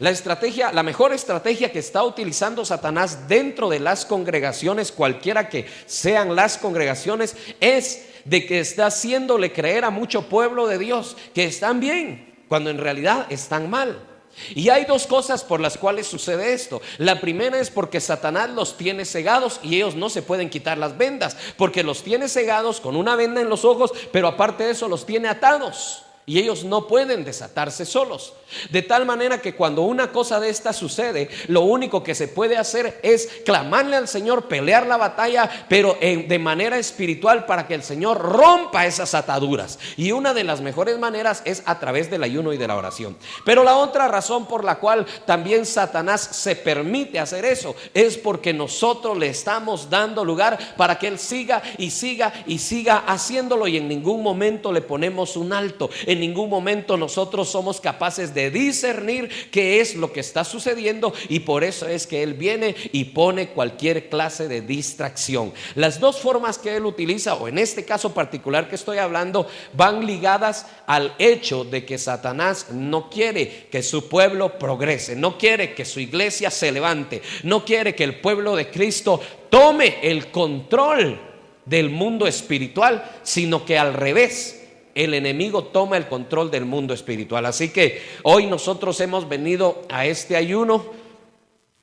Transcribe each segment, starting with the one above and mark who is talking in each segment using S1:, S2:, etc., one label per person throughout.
S1: La mejor estrategia que está utilizando Satanás dentro de las congregaciones, cualquiera que sean las congregaciones, es de que está haciéndole creer a mucho pueblo de Dios que están bien, cuando en realidad están mal. Y hay dos cosas por las cuales sucede esto. La primera es porque Satanás los tiene cegados y ellos no se pueden quitar las vendas, porque los tiene cegados con una venda en los ojos, pero aparte de eso los tiene atados y ellos no pueden desatarse solos. De tal manera que cuando una cosa de esta sucede, lo único que se puede hacer es clamarle al Señor, pelear la batalla, pero de manera espiritual, para que el Señor rompa esas ataduras. Y una de las mejores maneras es a través del ayuno y de la oración. Pero la otra razón por la cual también Satanás se permite hacer eso es porque nosotros le estamos dando lugar para que él siga y siga y siga haciéndolo, y en ningún momento le ponemos un alto. En ningún momento nosotros somos capaces de discernir qué es lo que está sucediendo, y por eso es que él viene y pone cualquier clase de distracción. Las dos formas que él utiliza, o en este caso particular que estoy hablando, van ligadas al hecho de que Satanás no quiere que su pueblo progrese, no quiere que su iglesia se levante, no quiere que el pueblo de Cristo tome el control del mundo espiritual, sino que al revés, el enemigo toma el control del mundo espiritual. Así que hoy nosotros hemos venido a este ayuno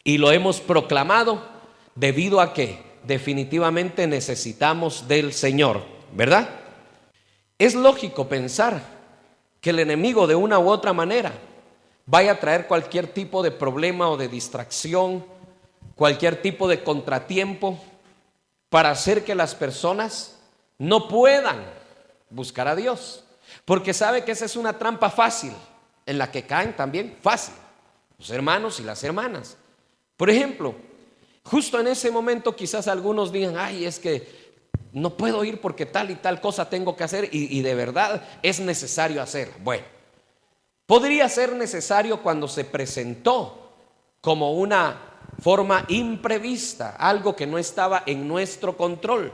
S1: y lo hemos proclamado debido a que definitivamente necesitamos del Señor, ¿verdad? Es lógico pensar que el enemigo de una u otra manera vaya a traer cualquier tipo de problema o de distracción, cualquier tipo de contratiempo, para hacer que las personas no puedan buscar a Dios, porque sabe que esa es una trampa fácil en la que caen también fácil los hermanos y las hermanas. Por ejemplo, justo en ese momento quizás algunos digan: ay, es que no puedo ir porque tal y tal cosa tengo que hacer, y de verdad es necesario hacer. Bueno, podría ser necesario cuando se presentó como una forma imprevista, algo que no estaba en nuestro control.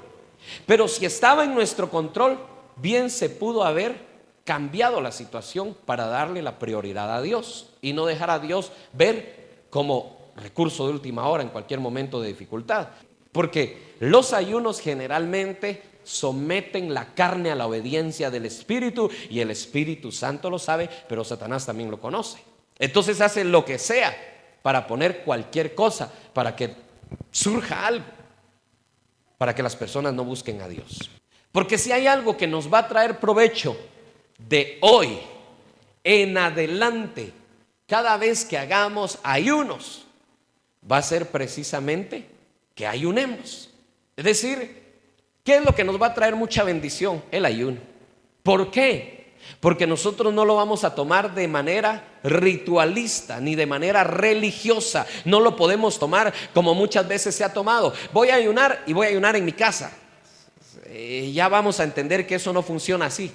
S1: Pero si estaba en nuestro control, bien se pudo haber cambiado la situación para darle la prioridad a Dios y no dejar a Dios ver como recurso de última hora en cualquier momento de dificultad. Porque los ayunos generalmente someten la carne a la obediencia del Espíritu, y el Espíritu Santo lo sabe, pero Satanás también lo conoce. Entonces hace lo que sea para poner cualquier cosa para que surja algo, para que las personas no busquen a Dios. Porque si hay algo que nos va a traer provecho de hoy en adelante, cada vez que hagamos ayunos, va a ser precisamente que ayunemos. Es decir, ¿qué es lo que nos va a traer mucha bendición? El ayuno. ¿Por qué? Porque nosotros no lo vamos a tomar de manera ritualista ni de manera religiosa. No lo podemos tomar como muchas veces se ha tomado. Voy a ayunar y voy a ayunar en mi casa. Ya vamos a entender que eso no funciona así.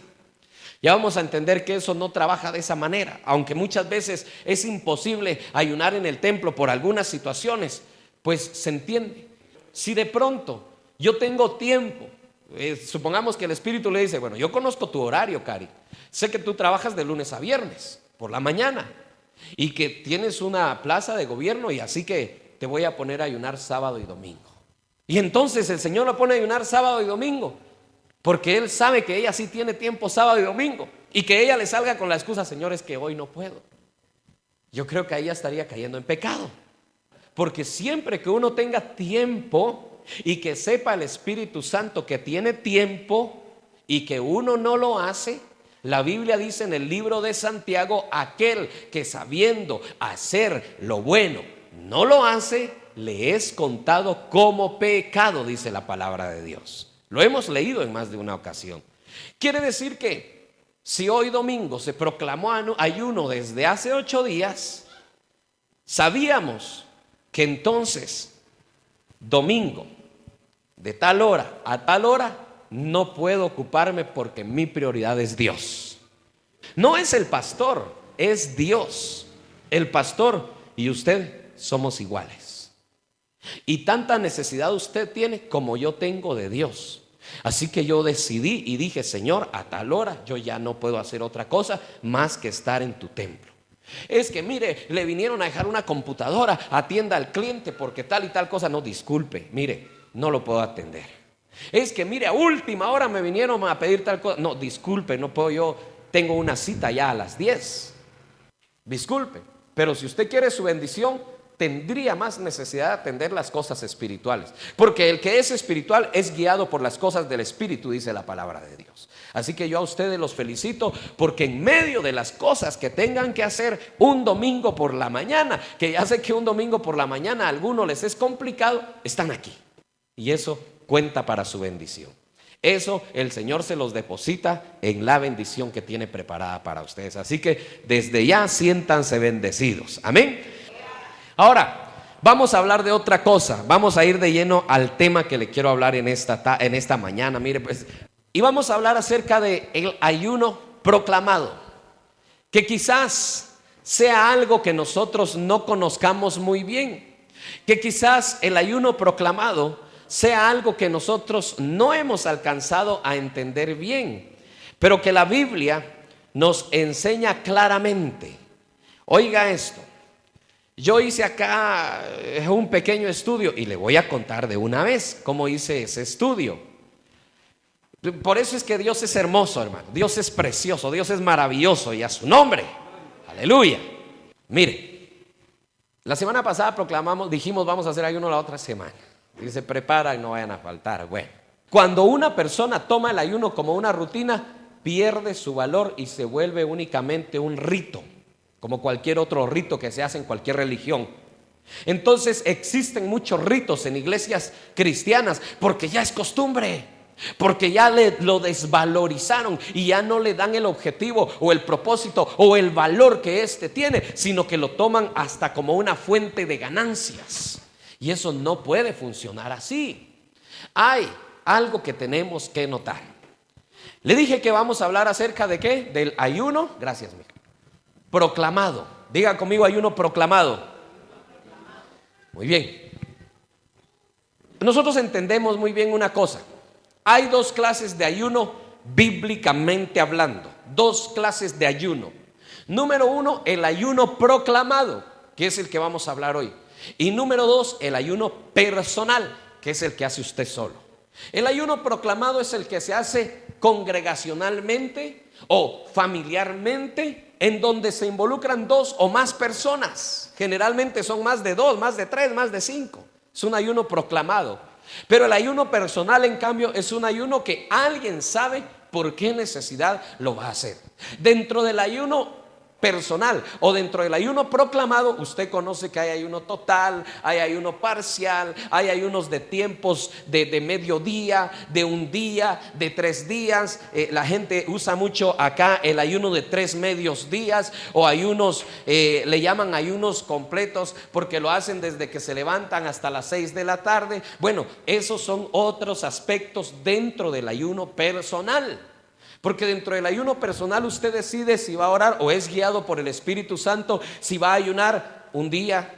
S1: Ya vamos a entender que eso no trabaja de esa manera. Aunque muchas veces es imposible ayunar en el templo por algunas situaciones, pues se entiende. Si de pronto yo tengo tiempo, supongamos que el Espíritu le dice: bueno, yo conozco tu horario, Cari, sé que tú trabajas de lunes a viernes por la mañana y que tienes una plaza de gobierno, y así que te voy a poner a ayunar sábado y domingo. Y entonces el Señor la pone a ayunar sábado y domingo, porque Él sabe que ella sí tiene tiempo sábado y domingo, y que ella le salga con la excusa: Señor, es que hoy no puedo. Yo creo que ella estaría cayendo en pecado, porque siempre que uno tenga tiempo y que sepa el Espíritu Santo que tiene tiempo y que uno no lo hace, la Biblia dice en el libro de Santiago: aquel que sabiendo hacer lo bueno no lo hace, le es contado como pecado, dice la palabra de Dios. Lo hemos leído en más de una ocasión. Quiere decir que si hoy domingo se proclamó ayuno desde hace 8 días, sabíamos que entonces domingo de tal hora a tal hora no puedo ocuparme, porque mi prioridad es Dios. No es el pastor, es Dios. El pastor y usted somos iguales, y tanta necesidad usted tiene como yo tengo de Dios. Así que yo decidí y dije: Señor, a tal hora yo ya no puedo hacer otra cosa más que estar en tu templo. Es que mire, le vinieron a dejar una computadora, atienda al cliente porque tal y tal cosa. No, disculpe, mire, no lo puedo atender. Es que mire, a última hora me vinieron a pedir tal cosa. No, disculpe, no puedo, yo tengo una cita ya a las 10. Disculpe, pero si usted quiere su bendición, tendría más necesidad de atender las cosas espirituales, porque el que es espiritual es guiado por las cosas del Espíritu, dice la palabra de Dios. Así que yo a ustedes los felicito, porque en medio de las cosas que tengan que hacer un domingo por la mañana, que ya sé que un domingo por la mañana a algunos les es complicado, están aquí, y eso cuenta para su bendición. Eso el Señor se los deposita en la bendición que tiene preparada para ustedes. Así que desde ya siéntanse bendecidos. Amén. Ahora vamos a hablar de otra cosa. Vamos a ir de lleno al tema que le quiero hablar en esta mañana. Mire, pues, y vamos a hablar acerca de el ayuno proclamado, que quizás sea algo que nosotros no conozcamos muy bien, que quizás el ayuno proclamado sea algo que nosotros no hemos alcanzado a entender bien, pero que la Biblia nos enseña claramente. Oiga esto, yo hice acá un pequeño estudio y le voy a contar de una vez cómo hice ese estudio. Por eso es que Dios es hermoso, hermano. Dios es precioso, Dios es maravilloso, y a su nombre, aleluya. Mire, la semana pasada dijimos vamos a hacer ayuno la otra semana. Y se preparan, no vayan a faltar. Bueno, cuando una persona toma el ayuno como una rutina, pierde su valor y se vuelve únicamente un rito, como cualquier otro rito que se hace en cualquier religión. Entonces existen muchos ritos en iglesias cristianas porque ya es costumbre, porque ya lo desvalorizaron y ya no le dan el objetivo o el propósito o el valor que éste tiene, sino que lo toman hasta como una fuente de ganancias. Y eso no puede funcionar así. Hay algo que tenemos que notar. Le dije que vamos a hablar acerca de ¿qué? Del ayuno, gracias, mija, proclamado. Diga conmigo, ayuno proclamado. Muy bien. Nosotros entendemos muy bien una cosa. Hay dos clases de ayuno bíblicamente hablando. Dos clases de ayuno. Número uno, el ayuno proclamado, que es el que vamos a hablar hoy. Y número dos, el ayuno personal, que es el que hace usted solo. El ayuno proclamado es el que se hace congregacionalmente o familiarmente, en donde se involucran dos o más personas. Generalmente son más de dos, más de tres, más de cinco. Es un ayuno proclamado. Pero el ayuno personal, en cambio, es un ayuno que alguien sabe por qué necesidad lo va a hacer. Dentro del ayuno personal o dentro del ayuno proclamado, usted conoce que hay ayuno total, hay ayuno parcial, hay ayunos de tiempos de mediodía, de un día, de 3 días. La gente usa mucho acá el ayuno de 3 medios días, o ayunos, le llaman ayunos completos, porque lo hacen desde que se levantan hasta las 6 de la tarde. Bueno, esos son otros aspectos dentro del ayuno personal. Porque dentro del ayuno personal usted decide si va a orar o es guiado por el Espíritu Santo, si va a ayunar un día,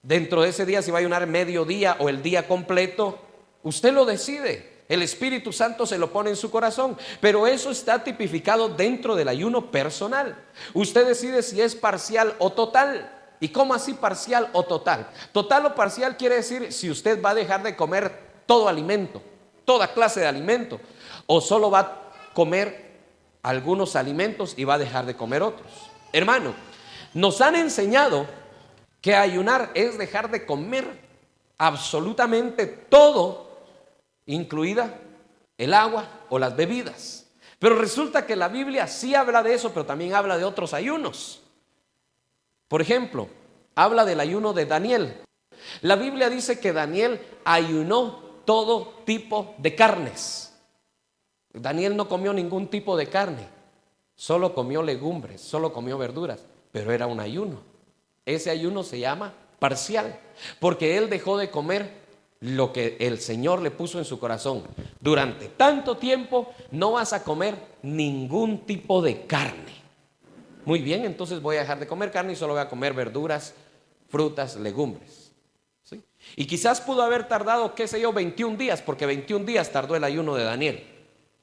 S1: dentro de ese día si va a ayunar medio día o el día completo. Usted lo decide, el Espíritu Santo se lo pone en su corazón, pero eso está tipificado dentro del ayuno personal. Usted decide si es parcial o total. ¿Y cómo así parcial o total? Total o parcial quiere decir si usted va a dejar de comer todo alimento, toda clase de alimento, o solo va a comer algunos alimentos y va a dejar de comer otros. Hermano, nos han enseñado que ayunar es dejar de comer absolutamente todo, incluida el agua o las bebidas. Pero resulta que la Biblia sí habla de eso, pero también habla de otros ayunos. Por ejemplo, habla del ayuno de Daniel. La Biblia dice que Daniel ayunó todo tipo de carnes. Daniel no comió ningún tipo de carne, solo comió legumbres, solo comió verduras, pero era un ayuno. Ese ayuno se llama parcial, porque él dejó de comer lo que el Señor le puso en su corazón. Durante tanto tiempo no vas a comer ningún tipo de carne. Muy bien, entonces voy a dejar de comer carne y solo voy a comer verduras, frutas, legumbres. ¿Sí? Y quizás pudo haber tardado, qué sé yo, 21 días, porque 21 días tardó el ayuno de Daniel.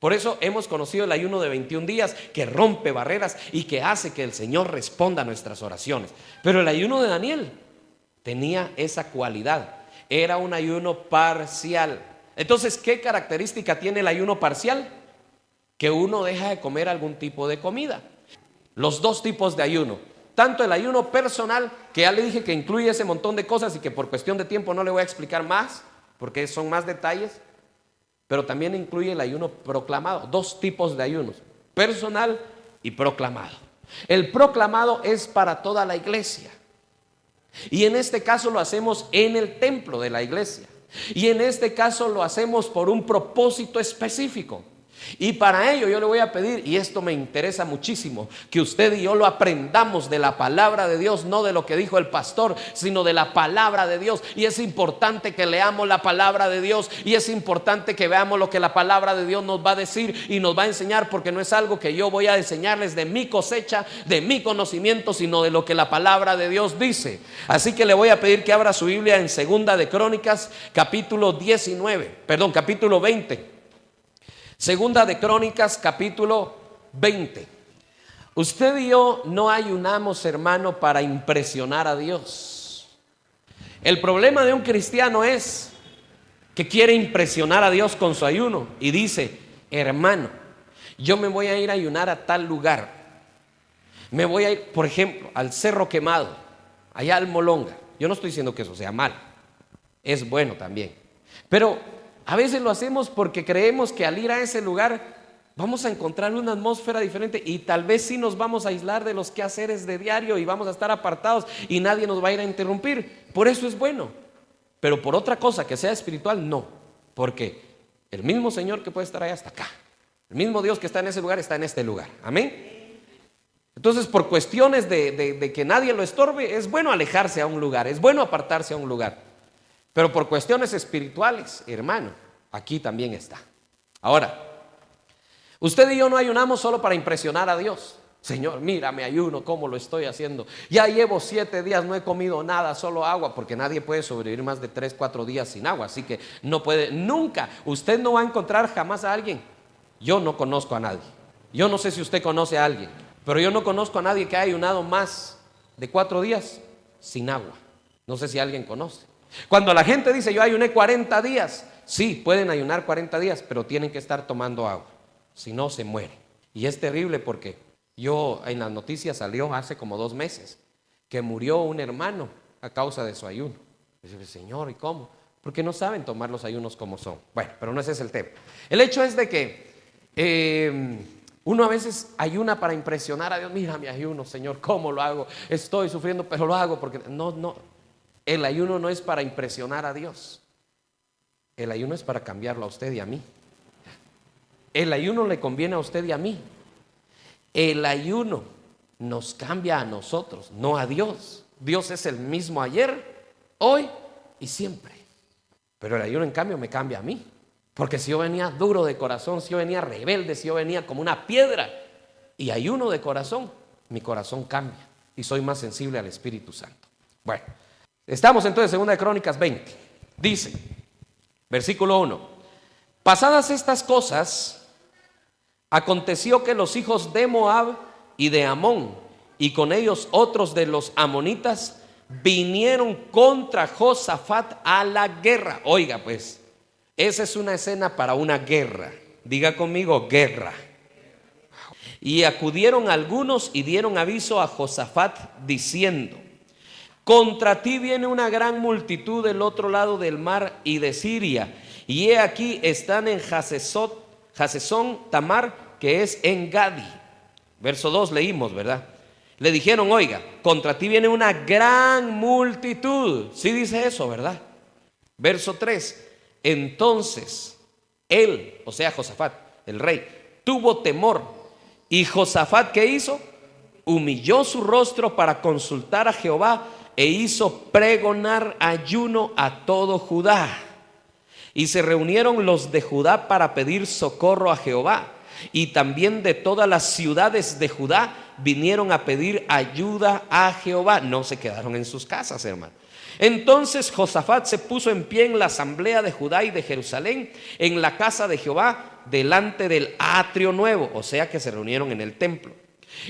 S1: Por eso hemos conocido el ayuno de 21 días que rompe barreras y que hace que el Señor responda a nuestras oraciones. Pero el ayuno de Daniel tenía esa cualidad. Era un ayuno parcial. Entonces, ¿qué característica tiene el ayuno parcial? Que uno deja de comer algún tipo de comida. Los dos tipos de ayuno. Tanto el ayuno personal, que ya le dije que incluye ese montón de cosas y que por cuestión de tiempo no le voy a explicar más, porque son más detalles. Pero también incluye el ayuno proclamado. Dos tipos de ayunos, personal y proclamado. El proclamado es para toda la iglesia. Y en este caso lo hacemos en el templo de la iglesia. Y en este caso lo hacemos por un propósito específico. Y para ello yo le voy a pedir, y esto me interesa muchísimo, que usted y yo lo aprendamos de la palabra de Dios, no de lo que dijo el pastor, sino de la palabra de Dios. Y es importante que leamos la palabra de Dios, y es importante que veamos lo que la palabra de Dios nos va a decir y nos va a enseñar, porque no es algo que yo voy a enseñarles de mi cosecha, de mi conocimiento, sino de lo que la palabra de Dios dice. Así que le voy a pedir que abra su Biblia en Segunda de Crónicas, capítulo 20. Segunda de Crónicas, capítulo 20. Usted y yo no ayunamos, hermano, para impresionar a Dios. El problema de un cristiano es que quiere impresionar a Dios con su ayuno y dice: hermano, yo me voy a ir a ayunar a tal lugar. Me voy a ir, por ejemplo, al Cerro Quemado, allá al Molonga. Yo no estoy diciendo que eso sea mal, es bueno también, pero a veces lo hacemos porque creemos que al ir a ese lugar vamos a encontrar una atmósfera diferente, y tal vez sí nos vamos a aislar de los quehaceres de diario y vamos a estar apartados y nadie nos va a ir a interrumpir. Por eso es bueno. Pero por otra cosa que sea espiritual, no. Porque el mismo Señor que puede estar allá está acá. El mismo Dios que está en ese lugar está en este lugar. Amén. Entonces, por cuestiones de que nadie lo estorbe, es bueno alejarse a un lugar, es bueno apartarse a un lugar. Pero por cuestiones espirituales, hermano, aquí también está. Ahora, usted y yo no ayunamos solo para impresionar a Dios. Señor, mira, me ayuno, ¿cómo lo estoy haciendo? Ya llevo 7 días, no he comido nada, solo agua, porque nadie puede sobrevivir más de 3, 4 días sin agua. Así que no puede, nunca, usted no va a encontrar jamás a alguien. Yo no conozco a nadie. Yo no sé si usted conoce a alguien, pero yo no conozco a nadie que haya ayunado más de 4 días sin agua. No sé si alguien conoce. Cuando la gente dice yo ayuné 40 días, sí, pueden ayunar 40 días, pero tienen que estar tomando agua, si no se mueren. Y es terrible porque yo en las noticias salió hace como 2 meses que murió un hermano a causa de su ayuno. Y dice: Señor, ¿y cómo? Porque no saben tomar los ayunos como son. Bueno, pero no ese es el tema. El hecho es de que uno a veces ayuna para impresionar a Dios. Mira mi ayuno, Señor, ¿cómo lo hago? Estoy sufriendo, pero lo hago porque no. El ayuno no es para impresionar a Dios. El ayuno es para cambiarlo a usted y a mí. El ayuno le conviene a usted y a mí. El ayuno nos cambia a nosotros, no a Dios. Dios es el mismo ayer, hoy y siempre. Pero el ayuno en cambio me cambia a mí. Porque si yo venía duro de corazón, si yo venía rebelde, si yo venía como una piedra y ayuno de corazón, mi corazón cambia y soy más sensible al Espíritu Santo. Bueno, estamos entonces en 2 de Crónicas 20. Dice, versículo 1: pasadas estas cosas, aconteció que los hijos de Moab y de Amón, y con ellos otros de los amonitas, vinieron contra Josafat a la guerra. Oiga pues, esa es una escena para una guerra. Diga conmigo, guerra. Y acudieron algunos y dieron aviso a Josafat diciendo: contra ti viene una gran multitud del otro lado del mar y de Siria, y he aquí están en Hasezón Tamar, que es en Gadi. Verso 2 leímos, ¿verdad? Le dijeron: oiga, contra ti viene una gran multitud. Sí dice eso, ¿verdad? Verso 3: entonces él, o sea Josafat, el rey, tuvo temor. Y Josafat, ¿qué hizo? Humilló su rostro para consultar a Jehová, e hizo pregonar ayuno a todo Judá. Y se reunieron los de Judá para pedir socorro a Jehová, y también de todas las ciudades de Judá vinieron a pedir ayuda a Jehová. No se quedaron en sus casas, hermano. Entonces Josafat se puso en pie en la asamblea de Judá y de Jerusalén, en la casa de Jehová, delante del atrio nuevo, o sea que se reunieron en el templo.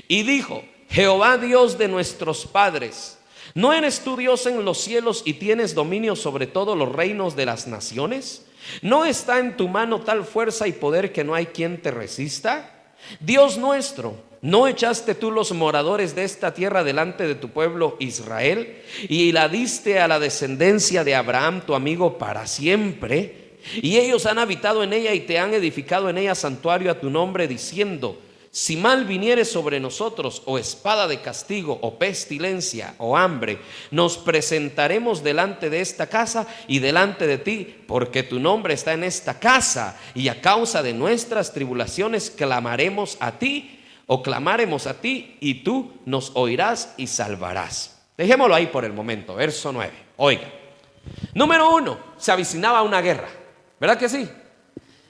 S1: Y dijo: Jehová, Dios de nuestros padres, ¿no eres tú Dios en los cielos y tienes dominio sobre todos los reinos de las naciones? ¿No está en tu mano tal fuerza y poder que no hay quien te resista? Dios nuestro, ¿no echaste tú los moradores de esta tierra delante de tu pueblo Israel y la diste a la descendencia de Abraham tu amigo para siempre? Y ellos han habitado en ella y te han edificado en ella santuario a tu nombre, diciendo: si mal viniere sobre nosotros, o espada de castigo, o pestilencia, o hambre, nos presentaremos delante de esta casa y delante de ti, porque tu nombre está en esta casa, y a causa de nuestras tribulaciones clamaremos a ti, y tú nos oirás y salvarás. Dejémoslo ahí por el momento, verso 9. Oiga, número 1, se avicinaba una guerra, ¿verdad que sí?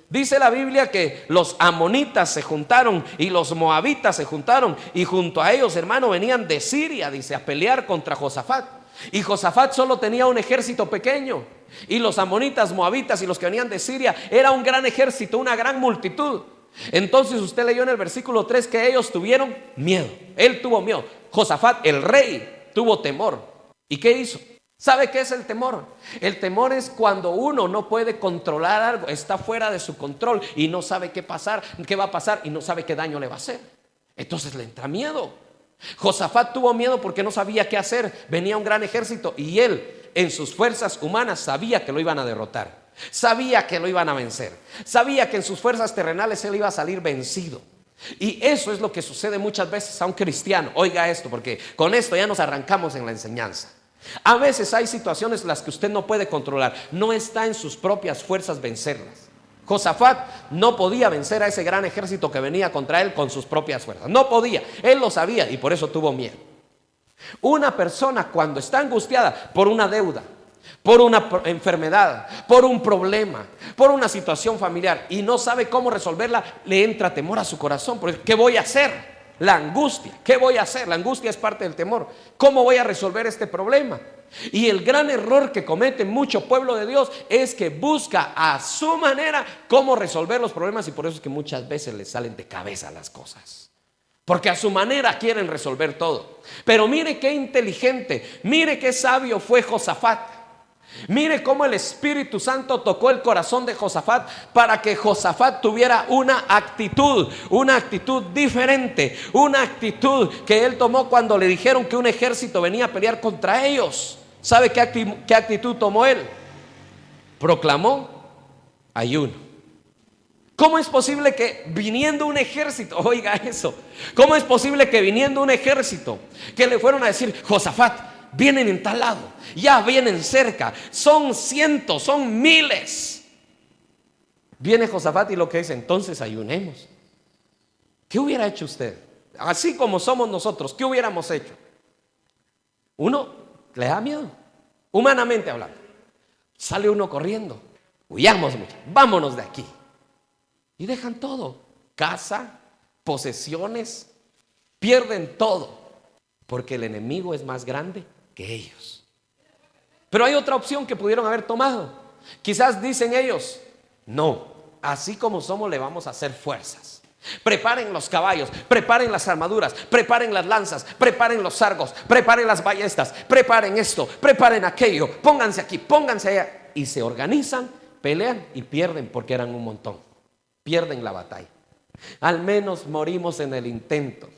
S1: Dice la Biblia que los amonitas se juntaron y los moabitas se juntaron, y junto a ellos, hermano, venían de Siria, dice, a pelear contra Josafat. Y Josafat solo tenía un ejército pequeño, y los amonitas, moabitas y los que venían de Siria era un gran ejército, una gran multitud. Entonces usted leyó en el versículo 3 que ellos tuvieron miedo. Él tuvo miedo. Josafat, el rey, tuvo temor. ¿Y qué hizo? ¿Sabe qué es el temor? El temor es cuando uno no puede controlar algo, está fuera de su control y no sabe qué va a pasar y no sabe qué daño le va a hacer. Entonces le entra miedo. Josafat tuvo miedo porque no sabía qué hacer. Venía un gran ejército y él, en sus fuerzas humanas, sabía que lo iban a derrotar. Sabía que lo iban a vencer. Sabía que en sus fuerzas terrenales él iba a salir vencido. Y eso es lo que sucede muchas veces a un cristiano. Oiga esto, porque con esto ya nos arrancamos en la enseñanza. A veces hay situaciones las que usted no puede controlar. No está en sus propias fuerzas vencerlas. Josafat no podía vencer a ese gran ejército que venía contra él con sus propias fuerzas. No podía, él lo sabía y por eso tuvo miedo. Una persona cuando está angustiada por una deuda, por una enfermedad, por un problema, por una situación familiar y no sabe cómo resolverla, le entra temor a su corazón. Porque ¿qué voy a hacer? La angustia, ¿qué voy a hacer? La angustia es parte del temor. ¿Cómo voy a resolver este problema? Y el gran error que comete mucho pueblo de Dios es que busca a su manera cómo resolver los problemas, y por eso es que muchas veces les salen de cabeza las cosas. Porque a su manera quieren resolver todo. Pero mire qué inteligente, mire qué sabio fue Josafat. Mire cómo el Espíritu Santo tocó el corazón de Josafat para que Josafat tuviera una actitud diferente, una actitud que él tomó cuando le dijeron que un ejército venía a pelear contra ellos. ¿Sabe qué actitud tomó él? Proclamó ayuno. ¿Cómo es posible que viniendo un ejército, oiga eso, cómo es posible que viniendo un ejército que le fueron a decir: Josafat, vienen en tal lado, ya vienen cerca, son cientos, son miles? Viene Josafat y lo que dice: entonces ayunemos. ¿Qué hubiera hecho usted? Así como somos nosotros, ¿qué hubiéramos hecho? Uno le da miedo, humanamente hablando. Sale uno corriendo: huyamos mucho, vámonos de aquí. Y dejan todo, casa, posesiones, pierden todo, porque el enemigo es más grande que ellos. Pero hay otra opción que pudieron haber tomado. Quizás dicen ellos: no, así como somos le vamos a hacer fuerzas. Preparen los caballos, preparen las armaduras, preparen las lanzas, preparen los sargos, preparen las ballestas, preparen esto, preparen aquello, pónganse aquí, pónganse allá. Y se organizan, pelean y pierden porque eran un montón. Pierden la batalla. Al menos morimos en el intento.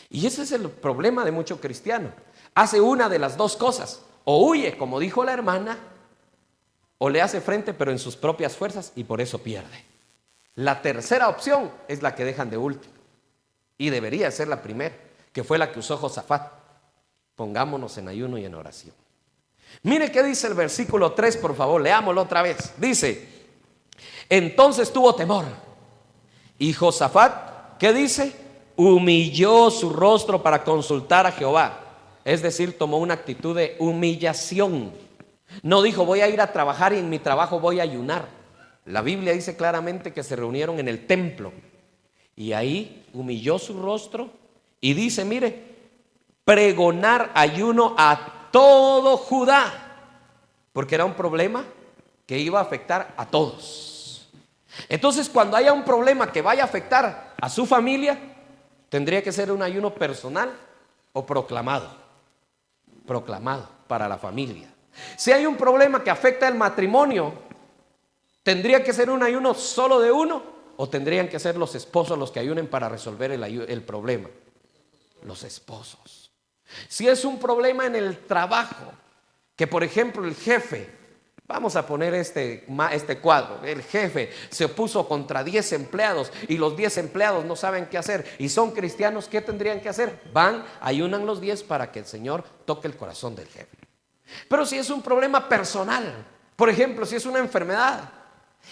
S1: Y ese es el problema de muchos cristianos. Hace una de las dos cosas: o huye, como dijo la hermana, o le hace frente pero en sus propias fuerzas, y por eso pierde. La tercera opción es la que dejan de último, y debería ser la primera, que fue la que usó Josafat. Pongámonos en ayuno y en oración. Mire qué dice el versículo 3, por favor, leámoslo otra vez. Dice: entonces tuvo temor, y Josafat, ¿qué dice? Humilló su rostro para consultar a Jehová. Es decir, tomó una actitud de humillación. No dijo: voy a ir a trabajar y en mi trabajo voy a ayunar. La Biblia dice claramente que se reunieron en el templo Y ahí humilló su rostro y dice, mire, pregonar ayuno a todo Judá, porque era un problema que iba a afectar a todos. Entonces, cuando haya un problema que vaya a afectar a su familia, tendría que ser un ayuno personal o proclamado. Proclamado para la familia. Si hay un problema que afecta el matrimonio, ¿tendría que ser un ayuno solo de uno? ¿O tendrían que ser los esposos los que ayunen para resolver el problema? Los esposos. Si es un problema en el trabajo, que por ejemplo el jefe, vamos a poner este cuadro, el jefe se opuso contra 10 empleados y los 10 empleados no saben qué hacer y son cristianos, ¿qué tendrían que hacer? Van, ayunan los 10 para que el Señor toque el corazón del jefe. Pero si es un problema personal, por ejemplo, si es una enfermedad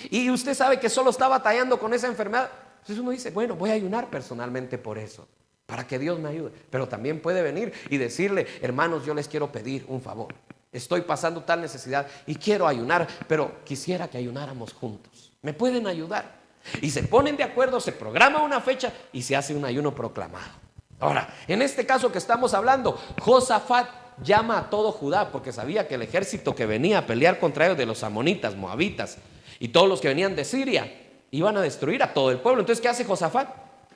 S1: y usted sabe que solo está batallando con esa enfermedad, entonces uno dice, bueno, voy a ayunar personalmente por eso, para que Dios me ayude. Pero también puede venir y decirle, hermanos, yo les quiero pedir un favor. Estoy pasando tal necesidad y quiero ayunar, pero quisiera que ayunáramos juntos. ¿Me pueden ayudar? Y se ponen de acuerdo, se programa una fecha y se hace un ayuno proclamado. Ahora, en este caso que estamos hablando, Josafat llama a todo Judá porque sabía que el ejército que venía a pelear contra ellos, de los amonitas, moabitas y todos los que venían de Siria, iban a destruir a todo el pueblo. Entonces, ¿qué hace Josafat?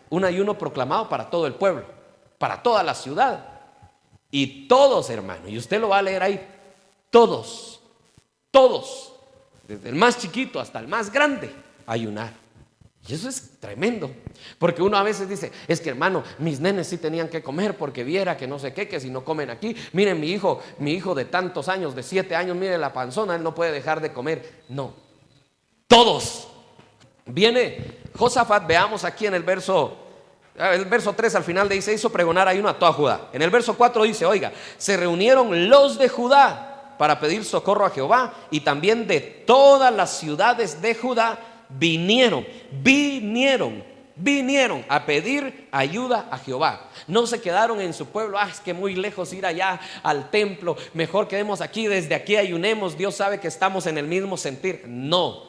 S1: Un ayuno proclamado para todo el pueblo, para toda la ciudad. Y todos, hermano, y usted lo va a leer ahí, todos, desde el más chiquito hasta el más grande, ayunar. Y eso es tremendo, porque uno a veces dice, es que hermano, mis nenes sí tenían que comer porque viera que no sé qué, que si no comen aquí, miren mi hijo de tantos años, de 7 años, mire la panzona, él no puede dejar de comer. No, todos. Viene Josafat, veamos aquí en el verso 3 al final dice, hizo pregonar ayuno a toda Judá. En el verso 4 dice, oiga, se reunieron los de Judá para pedir socorro a Jehová, y también de todas las ciudades de Judá vinieron a pedir ayuda a Jehová. No se quedaron en su pueblo, es que muy lejos ir allá al templo, mejor quedemos aquí, desde aquí ayunemos, Dios sabe que estamos en el mismo sentir. No,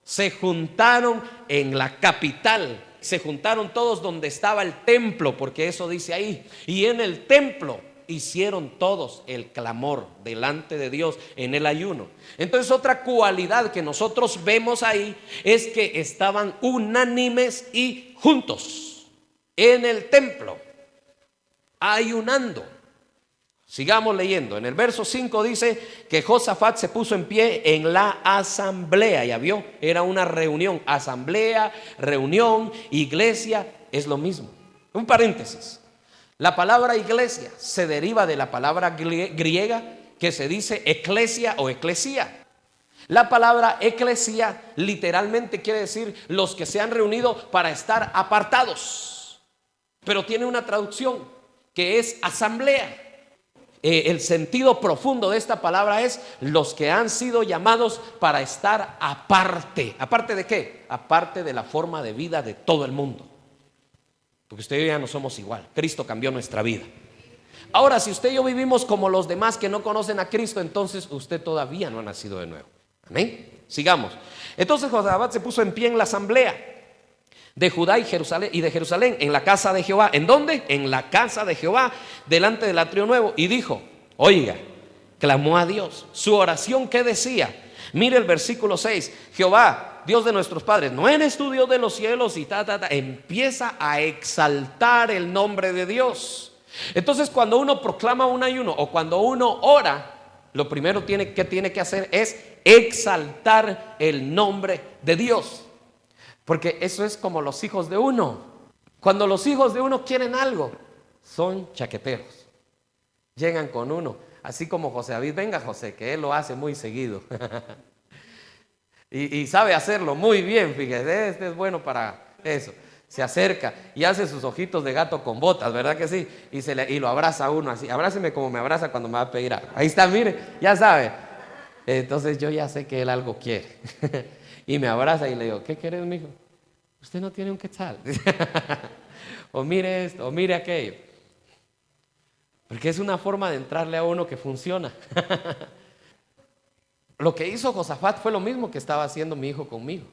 S1: se juntaron en la capital, se juntaron todos donde estaba el templo, porque eso dice ahí, y en el templo hicieron todos el clamor delante de Dios en el ayuno. Entonces, otra cualidad que nosotros vemos ahí es que estaban unánimes y juntos en el templo, ayunando. Sigamos leyendo. En el verso 5 dice que Josafat se puso en pie en la asamblea. Ya vio, era una reunión. Asamblea, reunión, iglesia, es lo mismo. Un paréntesis. La palabra iglesia se deriva de la palabra griega que se dice eclesia o eclesía. La palabra eclesía literalmente quiere decir los que se han reunido para estar apartados, pero tiene una traducción que es asamblea. El sentido profundo de esta palabra es los que han sido llamados para estar aparte. ¿Aparte de qué? Aparte de la forma de vida de todo el mundo. Porque usted y yo ya no somos igual. Cristo cambió nuestra vida. Ahora, si usted y yo vivimos como los demás que no conocen a Cristo, entonces usted todavía no ha nacido de nuevo. Amén. Sigamos. Entonces Josafat se puso en pie en la asamblea de Judá y de Jerusalén, en la casa de Jehová. ¿En dónde? En la casa de Jehová, delante del atrio nuevo. Y dijo, oiga, clamó a Dios. Su oración, ¿qué decía? Mire el versículo 6. Jehová, Dios de nuestros padres, no eres tú Dios de los cielos y empieza a exaltar el nombre de Dios. Entonces, cuando uno proclama un ayuno o cuando uno ora, lo primero que tiene que hacer es exaltar el nombre de Dios. Porque eso es como los hijos de uno. Cuando los hijos de uno quieren algo, son chaqueteros. Llegan con uno, así como José David. Venga, José, que él lo hace muy seguido. y sabe hacerlo muy bien, fíjese. Este es bueno para eso. Se acerca y hace sus ojitos de gato con botas, ¿verdad que sí? Y lo abraza a uno así. Abráceme como me abraza cuando me va a pedir algo. Ahí está, mire, ya sabe. Entonces yo ya sé que él algo quiere. Y me abraza y le digo, ¿qué quieres, mijo? Usted no tiene un quetzal. O mire esto, o mire aquello. Porque es una forma de entrarle a uno que funciona. Lo que hizo Josafat fue lo mismo que estaba haciendo mi hijo conmigo.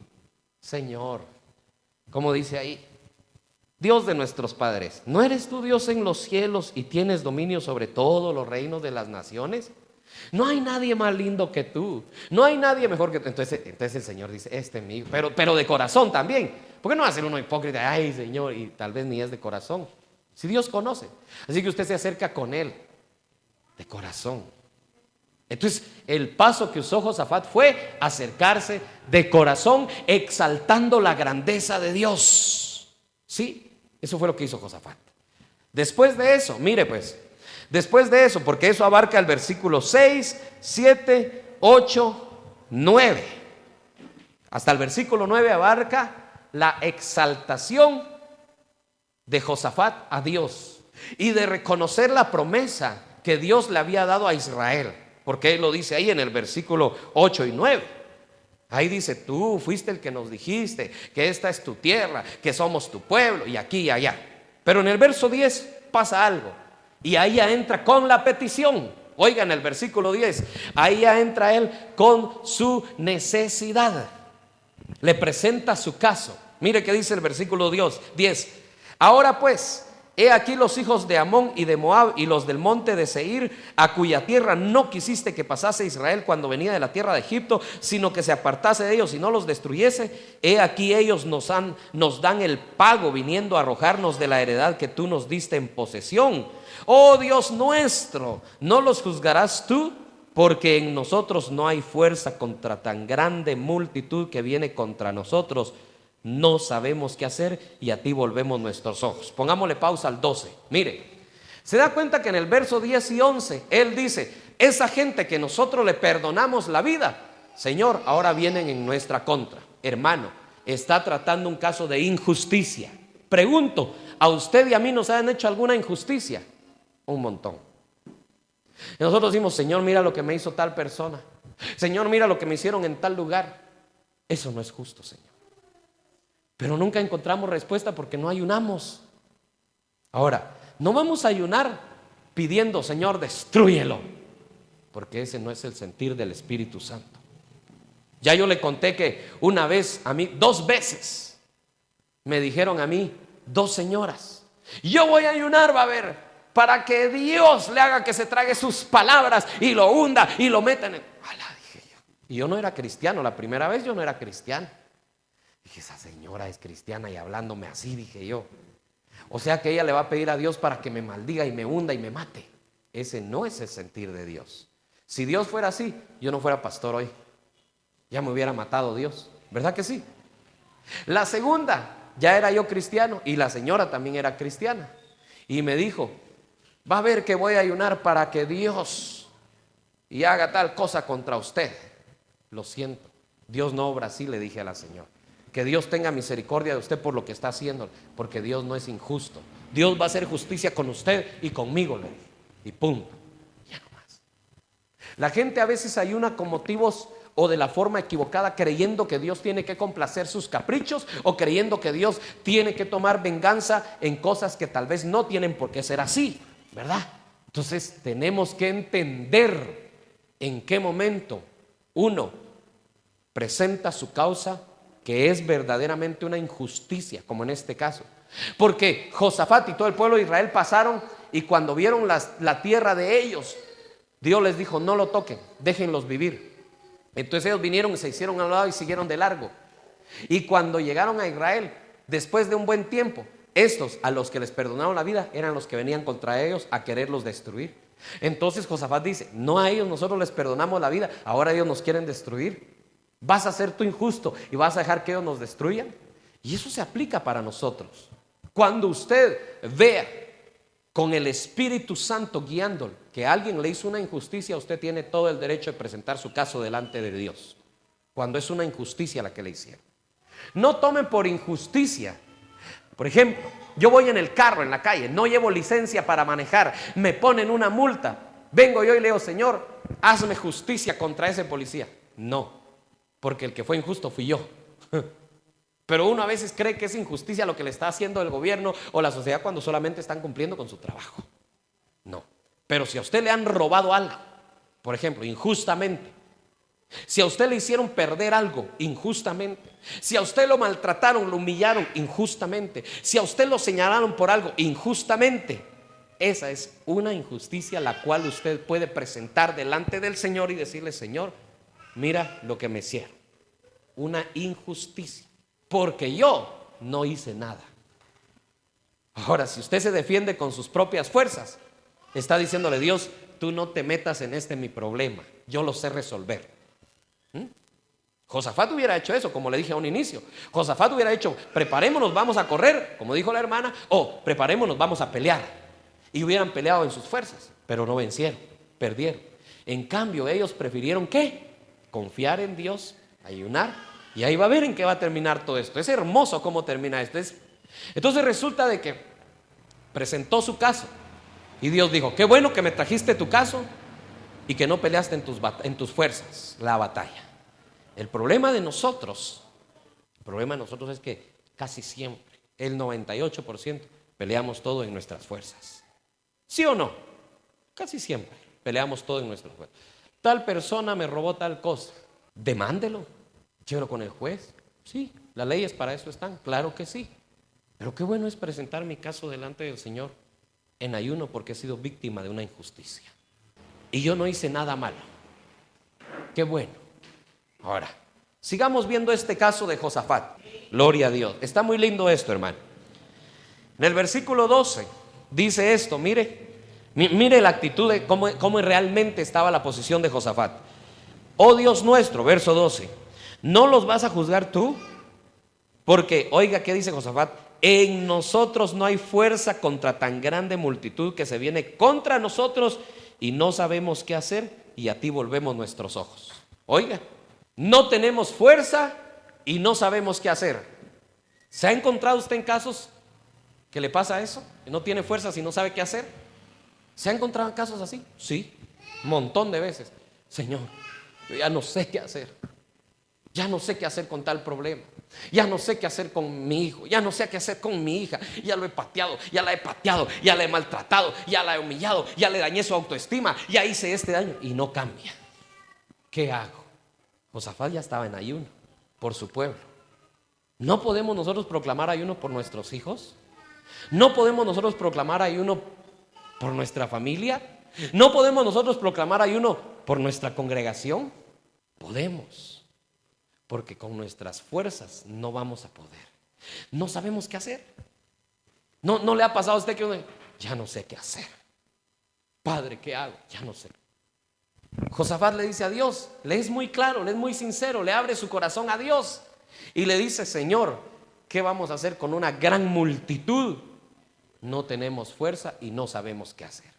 S1: Señor, como dice ahí, Dios de nuestros padres, ¿no eres tú Dios en los cielos y tienes dominio sobre todos los reinos de las naciones? No hay nadie más lindo que tú, no hay nadie mejor que tú. Entonces el Señor dice, mío, pero de corazón también. ¿Por qué no va a ser uno hipócrita? Ay, Señor, y tal vez ni es de corazón. Si Dios conoce, así que usted se acerca con Él de corazón. Entonces el paso que usó Josafat fue acercarse de corazón, exaltando la grandeza de Dios. Sí, eso fue lo que hizo Josafat. Después de eso, mire pues, después de eso, porque eso abarca el versículo 6, 7, 8, 9. Hasta el versículo 9 abarca la exaltación de Josafat a Dios y de reconocer la promesa que Dios le había dado a Israel. Porque él lo dice ahí en el versículo 8 y 9. Ahí dice, tú fuiste el que nos dijiste que esta es tu tierra, que somos tu pueblo, y aquí y allá. Pero en el verso 10 pasa algo, y ahí ya entra con la petición. Oigan el versículo 10, ahí ya entra él con su necesidad. Le presenta su caso. Mire qué dice el versículo 10. Ahora pues, he aquí los hijos de Amón y de Moab y los del monte de Seir, a cuya tierra no quisiste que pasase Israel cuando venía de la tierra de Egipto, sino que se apartase de ellos y no los destruyese. He aquí ellos nos dan el pago, viniendo a arrojarnos de la heredad que tú nos diste en posesión. Oh Dios nuestro, ¿no los juzgarás tú? Porque en nosotros no hay fuerza contra tan grande multitud que viene contra nosotros. No sabemos qué hacer y a ti volvemos nuestros ojos. Pongámosle pausa al 12. Mire, se da cuenta que en el verso 10 y 11 él dice, esa gente que nosotros le perdonamos la vida, Señor, ahora vienen en nuestra contra. Hermano, está tratando un caso de injusticia. Pregunto, ¿a usted y a mí nos han hecho alguna injusticia? Un montón. Y nosotros decimos, Señor, mira lo que me hizo tal persona. Señor, mira lo que me hicieron en tal lugar. Eso no es justo, Señor. Pero nunca encontramos respuesta porque no ayunamos. Ahora, no vamos a ayunar pidiendo, Señor, destrúyelo, porque ese no es el sentir del Espíritu Santo. Ya yo le conté que una vez a mí, 2 veces, me dijeron a mí 2 señoras, yo voy a ayunar, va a ver, para que Dios le haga que se trague sus palabras y lo hunda y lo meta en el... ¡Hala!, dije yo. Y yo no era cristiano, la primera vez yo no era cristiano. Dije, esa señora es cristiana y hablándome así, dije yo. O sea que ella le va a pedir a Dios para que me maldiga y me hunda y me mate. Ese no es el sentir de Dios. Si Dios fuera así, yo no fuera pastor hoy. Ya me hubiera matado Dios. ¿Verdad que sí? La segunda, ya era yo cristiano y la señora también era cristiana. Y me dijo, va a ver que voy a ayunar para que Dios y haga tal cosa contra usted. Lo siento, Dios no obra así, le dije a la señora. Que Dios tenga misericordia de usted por lo que está haciendo, porque Dios no es injusto. Dios va a hacer justicia con usted y conmigo, le dije. Y punto. Ya no más. La gente a veces ayuna con motivos o de la forma equivocada, creyendo que Dios tiene que complacer sus caprichos o creyendo que Dios tiene que tomar venganza en cosas que tal vez no tienen por qué ser así, ¿verdad? Entonces tenemos que entender en qué momento uno presenta su causa, que es verdaderamente una injusticia, como en este caso. Porque Josafat y todo el pueblo de Israel pasaron y cuando vieron la tierra de ellos, Dios les dijo, no lo toquen, déjenlos vivir. Entonces ellos vinieron y se hicieron a un lado y siguieron de largo. Y cuando llegaron a Israel, después de un buen tiempo, estos a los que les perdonaron la vida eran los que venían contra ellos a quererlos destruir. Entonces Josafat dice, no a ellos nosotros les perdonamos la vida, ahora ellos nos quieren destruir. ¿Vas a ser tú injusto y vas a dejar que ellos nos destruyan? Y eso se aplica para nosotros. Cuando usted vea con el Espíritu Santo guiándolo que alguien le hizo una injusticia, usted tiene todo el derecho de presentar su caso delante de Dios. Cuando es una injusticia la que le hicieron. No tomen por injusticia. Por ejemplo, yo voy en el carro, en la calle, no llevo licencia para manejar, me ponen una multa. Vengo yo y le digo, Señor, hazme justicia contra ese policía. No. Porque el que fue injusto fui yo. Pero uno a veces cree que es injusticia lo que le está haciendo el gobierno o la sociedad cuando solamente están cumpliendo con su trabajo. No. Pero si a usted le han robado algo, por ejemplo, injustamente, Si a usted le hicieron perder algo injustamente, si a usted lo maltrataron, lo humillaron injustamente, si a usted lo señalaron por algo injustamente, esa es una injusticia la cual usted puede presentar delante del Señor y decirle: Señor, mira lo que me hicieron. Una injusticia, porque yo no hice nada. Ahora, si usted se defiende con sus propias fuerzas, está diciéndole: Dios, tú no te metas en mi problema, yo lo sé resolver. Josafat hubiera hecho eso, como le dije a un inicio. Josafat hubiera hecho: preparémonos, vamos a correr, como dijo la hermana, o preparémonos, vamos a pelear. Y hubieran peleado en sus fuerzas, pero no vencieron, perdieron. En cambio, ellos prefirieron ¿qué? Confiar en Dios, ayunar, y ahí va a ver en qué va a terminar todo esto. Es hermoso cómo termina esto. Entonces resulta de que presentó su caso y Dios dijo: qué bueno que me trajiste tu caso y que no peleaste en tus fuerzas la batalla. El problema de nosotros es que casi siempre, el 98%, peleamos todo en nuestras fuerzas. ¿Sí o no? Casi siempre peleamos todo en nuestras fuerzas. Tal persona me robó tal cosa, demándelo, llévelo con el juez. Sí, las leyes para eso están, claro que sí. Pero qué bueno es presentar mi caso delante del Señor en ayuno, porque he sido víctima de una injusticia y yo no hice nada malo. Qué bueno. Ahora, sigamos viendo este caso de Josafat. Gloria a Dios. Está muy lindo esto, hermano. En el versículo 12 dice esto. Mire la actitud de cómo realmente estaba la posición de Josafat. Oh Dios nuestro, verso 12, ¿no los vas a juzgar tú? Porque, oiga, ¿qué dice Josafat? En nosotros no hay fuerza contra tan grande multitud que se viene contra nosotros y no sabemos qué hacer, y a ti volvemos nuestros ojos. Oiga, no tenemos fuerza y no sabemos qué hacer. ¿Se ha encontrado usted en casos que le pasa eso? Que no tiene fuerzas y no sabe qué hacer. ¿Se ha encontrado en casos así? Sí, un montón de veces. Señor, yo ya no sé qué hacer. Ya no sé qué hacer con tal problema. Ya no sé qué hacer con mi hijo. Ya no sé qué hacer con mi hija. Ya lo he pateado, ya la he pateado, ya la he maltratado, ya la he humillado, ya le dañé su autoestima, ya hice este daño y no cambia. ¿Qué hago? Josafat ya estaba en ayuno por su pueblo. ¿No podemos nosotros proclamar ayuno por nuestros hijos? ¿No podemos nosotros proclamar ayuno por nuestra familia? ¿No podemos nosotros proclamar ayuno por nuestra congregación? Podemos, porque con nuestras fuerzas no vamos a poder. No sabemos qué hacer. ¿No le ha pasado a usted que uno, ya no sé qué hacer? Padre, ¿qué hago? Ya no sé. Josafat le dice a Dios, le es muy claro, le es muy sincero, le abre su corazón a Dios y le dice: Señor, ¿qué vamos a hacer con una gran multitud? No tenemos fuerza y no sabemos qué hacer.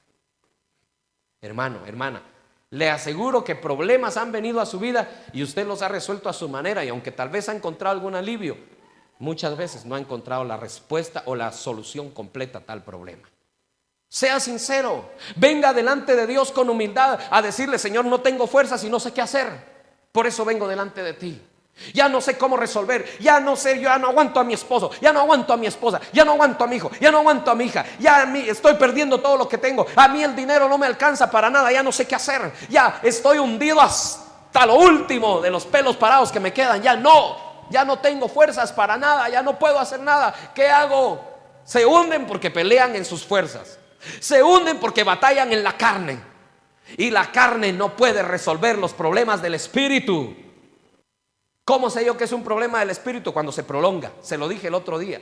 S1: Hermano, hermana, le aseguro que problemas han venido a su vida y usted los ha resuelto a su manera, y aunque tal vez ha encontrado algún alivio, muchas veces no ha encontrado la respuesta o la solución completa a tal problema. Sea sincero, venga delante de Dios con humildad a decirle: Señor, no tengo fuerzas y no sé qué hacer, por eso vengo delante de ti. Ya no sé cómo resolver, ya no sé, yo ya no aguanto a mi esposo, ya no aguanto a mi esposa, ya no aguanto a mi hijo, ya no aguanto a mi hija, ya estoy perdiendo todo lo que tengo, a mí el dinero no me alcanza para nada, ya no sé qué hacer, ya estoy hundido hasta lo último de los pelos parados que me quedan, ya no tengo fuerzas para nada, ya no puedo hacer nada. ¿Qué hago? Se hunden porque pelean en sus fuerzas, se hunden porque batallan en la carne, y la carne no puede resolver los problemas del espíritu. ¿Cómo sé yo que es un problema del espíritu? Cuando se prolonga. Se lo dije el otro día.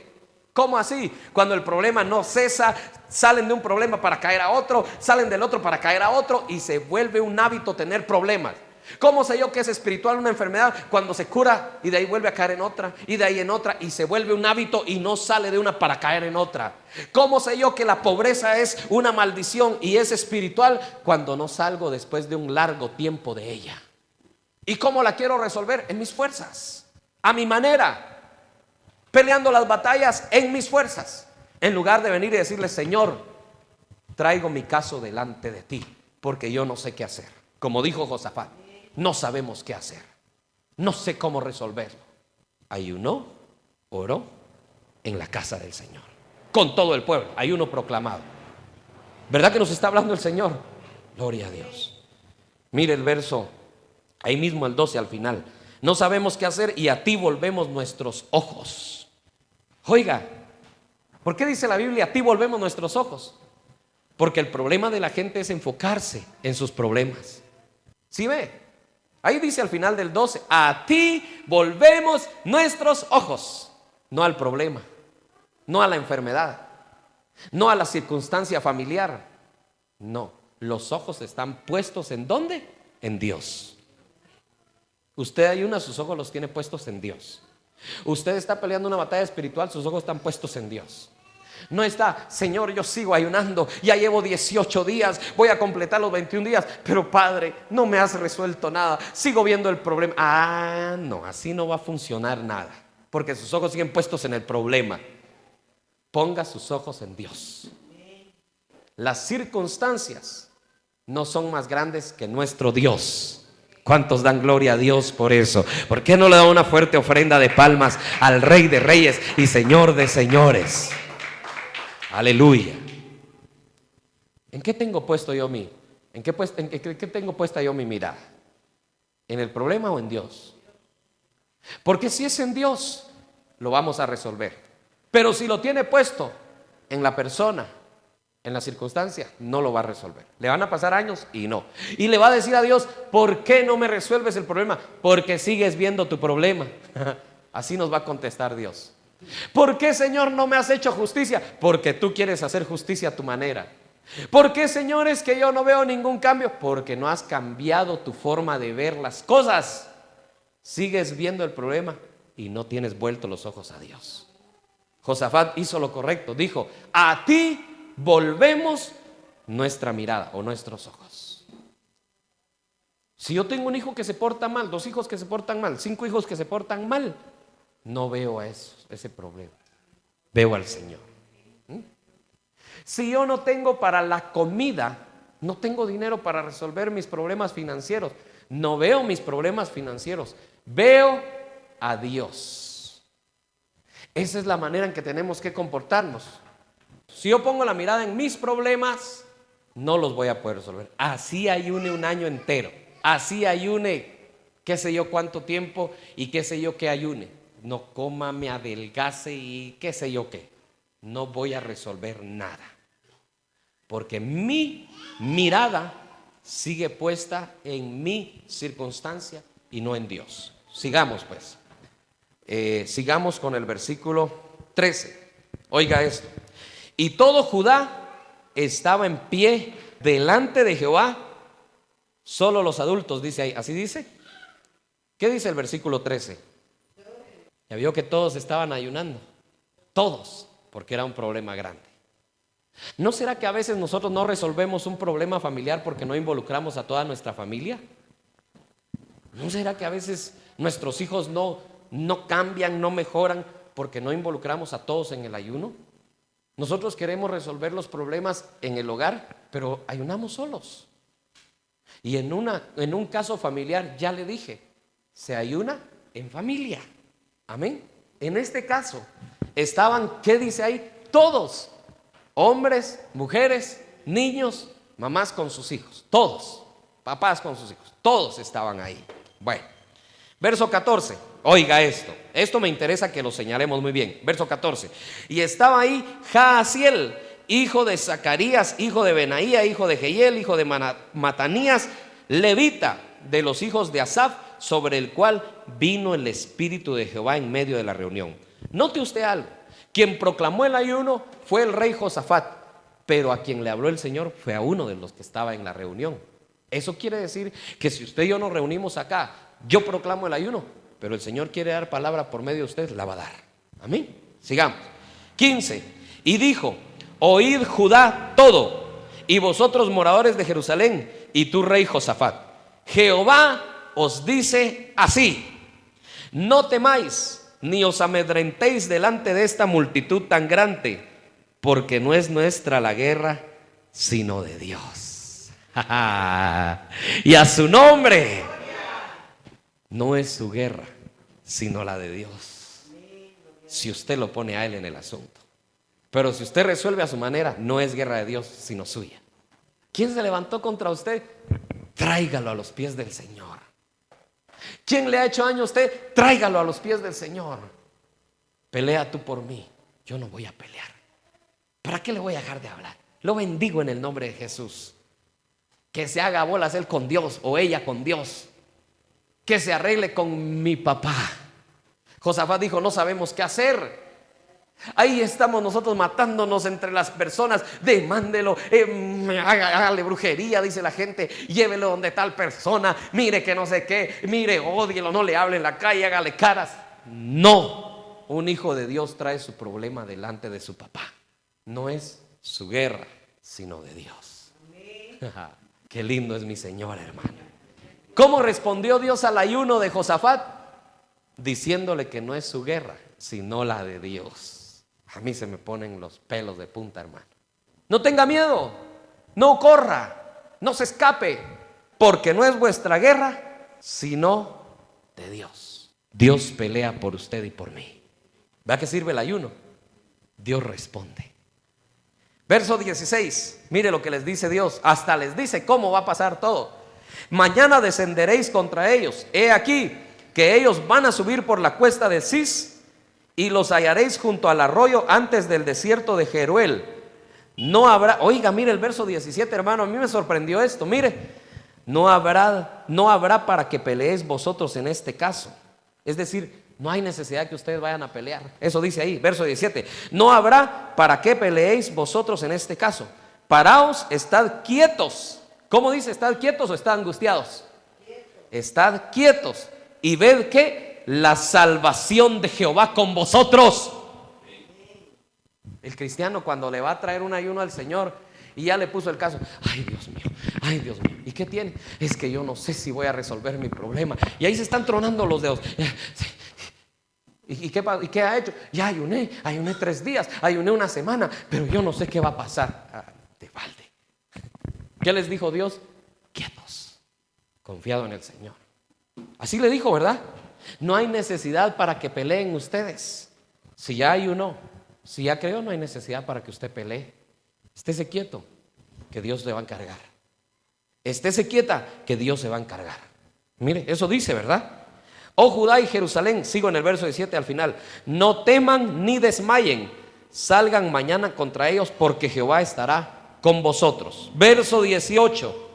S1: ¿Cómo así? Cuando el problema no cesa, salen de un problema para caer a otro, salen del otro para caer a otro, y se vuelve un hábito tener problemas. ¿Cómo sé yo que es espiritual una enfermedad? Cuando se cura y de ahí vuelve a caer en otra, y de ahí en otra, y se vuelve un hábito y no sale de una para caer en otra. ¿Cómo sé yo que la pobreza es una maldición y es espiritual? Cuando no salgo después de un largo tiempo de ella. ¿Y cómo la quiero resolver? En mis fuerzas, a mi manera, peleando las batallas en mis fuerzas, en lugar de venir y decirle: Señor, traigo mi caso delante de ti, porque yo no sé qué hacer. Como dijo Josafat, no sabemos qué hacer, no sé cómo resolverlo. Ayunó, oró en la casa del Señor, con todo el pueblo, ayuno proclamado. ¿Verdad que nos está hablando el Señor? Gloria a Dios. Mire el verso Ahí mismo el 12 al final. No sabemos qué hacer y a ti volvemos nuestros ojos. Oiga, ¿por qué dice la Biblia a ti volvemos nuestros ojos? Porque el problema de la gente es enfocarse en sus problemas. ¿Sí ve? Ahí dice al final del 12, a ti volvemos nuestros ojos. No al problema, no a la enfermedad, no a la circunstancia familiar. No, los ojos están puestos ¿en dónde? En Dios. Usted ayuna, sus ojos los tiene puestos en Dios. Usted está peleando una batalla espiritual, sus ojos están puestos en Dios. No está, Señor, yo sigo ayunando, ya llevo 18 días, voy a completar los 21 días, pero Padre, no me has resuelto nada, sigo viendo el problema. No, así no va a funcionar nada, porque sus ojos siguen puestos en el problema. Ponga sus ojos en Dios. Las circunstancias no son más grandes que nuestro Dios. ¿Cuántos dan gloria a Dios por eso? ¿Por qué no le da una fuerte ofrenda de palmas al Rey de Reyes y Señor de Señores? Aleluya. ¿En qué tengo puesto yo ¿En qué tengo puesta yo mi mirada? ¿En el problema o en Dios? Porque si es en Dios, lo vamos a resolver. Pero si lo tiene puesto en la persona, en la circunstancia, no lo va a resolver. Le van a pasar años y no. Y le va a decir a Dios, ¿por qué no me resuelves el problema? Porque sigues viendo tu problema. Así nos va a contestar Dios. ¿Por qué, Señor, no me has hecho justicia? Porque tú quieres hacer justicia a tu manera. ¿Por qué, Señor, es que yo no veo ningún cambio? Porque no has cambiado tu forma de ver las cosas. Sigues viendo el problema y no tienes vuelto los ojos a Dios. Josafat hizo lo correcto. Dijo, a ti volvemos nuestra mirada o nuestros ojos. Si yo tengo un hijo que se porta mal, 2 hijos que se portan mal, 5 hijos que se portan mal, no veo a ese problema, veo al Señor. Si yo no tengo para la comida, no tengo dinero para resolver mis problemas financieros, no veo mis problemas financieros, veo a Dios. Esa es la manera en que tenemos que comportarnos. Si yo pongo la mirada en mis problemas, no los voy a poder resolver. Así ayune un año entero, así ayune qué sé yo cuánto tiempo y qué sé yo qué ayune. No coma, me adelgace y qué sé yo qué. No voy a resolver nada. Porque mi mirada sigue puesta en mi circunstancia y no en Dios. Sigamos pues. Sigamos con el versículo 13. Oiga esto. Y todo Judá estaba en pie delante de Jehová, solo los adultos, dice ahí. ¿Así dice? ¿Qué dice el versículo 13? Ya vio que todos estaban ayunando, todos, porque era un problema grande. ¿No será que a veces nosotros no resolvemos un problema familiar porque no involucramos a toda nuestra familia? ¿No será que a veces nuestros hijos no cambian, no mejoran porque no involucramos a todos en el ayuno? Nosotros queremos resolver los problemas en el hogar, pero ayunamos solos. Y en un caso familiar, ya le dije, se ayuna en familia. Amén. En este caso estaban, ¿qué dice ahí? Todos, hombres, mujeres, niños, mamás con sus hijos, todos, papás con sus hijos, todos estaban ahí. Bueno, verso 14, oiga esto me interesa que lo señalemos muy bien. Verso 14, y estaba ahí Jaasiel, hijo de Zacarías, hijo de Benaía, hijo de Jehiel, hijo de Matanías, levita, de los hijos de Asaf, sobre el cual vino el Espíritu de Jehová en medio de la reunión. Note usted algo, quien proclamó el ayuno fue el rey Josafat, pero a quien le habló el Señor fue a uno de los que estaba en la reunión. Eso quiere decir que si usted y yo nos reunimos acá, yo proclamo el ayuno, pero el Señor quiere dar palabra por medio de usted, la va a dar. Amén. Sigamos. 15. Y dijo, oíd Judá todo, y vosotros moradores de Jerusalén, y tú rey Josafat, Jehová os dice así: no temáis ni os amedrentéis delante de esta multitud tan grande, porque no es nuestra la guerra, sino de Dios. Y a su nombre. No es su guerra, sino la de Dios, si usted lo pone a Él en el asunto. Pero si usted resuelve a su manera, no es guerra de Dios, sino suya. ¿Quién se levantó contra usted? Tráigalo a los pies del Señor. ¿Quién le ha hecho daño a usted? Tráigalo a los pies del Señor. Pelea tú por mí. Yo no voy a pelear. ¿Para qué le voy a dejar de hablar? Lo bendigo en el nombre de Jesús. Que se haga bolas él con Dios o ella con Dios. Que se arregle con mi papá. Josafat dijo: no sabemos qué hacer. Ahí estamos nosotros matándonos entre las personas. Demándelo, hágale brujería, dice la gente. Llévelo donde tal persona. Mire que no sé qué. Mire, ódielo, no le hable en la calle, hágale caras. No, un hijo de Dios trae su problema delante de su papá. No es su guerra, sino de Dios. Qué lindo es mi Señor, hermano. ¿Cómo respondió Dios al ayuno de Josafat? Diciéndole que no es su guerra, sino la de Dios. A mí se me ponen los pelos de punta, hermano. No tenga miedo, no corra, no se escape, porque no es vuestra guerra, sino de Dios. Dios pelea por usted y por mí. ¿Vea qué sirve el ayuno? Dios responde. Verso 16, mire lo que les dice Dios. Hasta les dice cómo va a pasar todo. Mañana descenderéis contra ellos. He aquí que ellos van a subir por la cuesta de Cis, y los hallaréis junto al arroyo antes del desierto de Jeruel. No habrá, oiga, mire el verso 17, hermano, a mí me sorprendió esto. Mire, no habrá para que peleéis vosotros en este caso. Es decir, no hay necesidad que ustedes vayan a pelear. Eso dice ahí, verso 17. No habrá para qué peleéis vosotros en este caso. Paraos, estad quietos. ¿Cómo dice? ¿Estad quietos o estad angustiados? Estad quietos y ved que la salvación de Jehová con vosotros. El cristiano, cuando le va a traer un ayuno al Señor y ya le puso el caso: ay Dios mío, ay Dios mío, ¿y qué tiene? Es que yo no sé si voy a resolver mi problema. Y ahí se están tronando los dedos. ¿Y qué ha hecho? Ya ayuné 3 días, ayuné una semana, pero yo no sé qué va a pasar. De balde. ¿Qué les dijo Dios? Quietos, confiado en el Señor. Así le dijo, ¿verdad? No hay necesidad para que peleen ustedes. Si ya ayunó, si ya creó, no hay necesidad para que usted pelee. Estése quieto, que Dios le va a encargar. Estése quieta, que Dios se va a encargar. Mire, eso dice, ¿verdad? Oh Judá y Jerusalén, sigo en el verso 17 al final. No teman ni desmayen, salgan mañana contra ellos, porque Jehová estará con vosotros. Verso 18.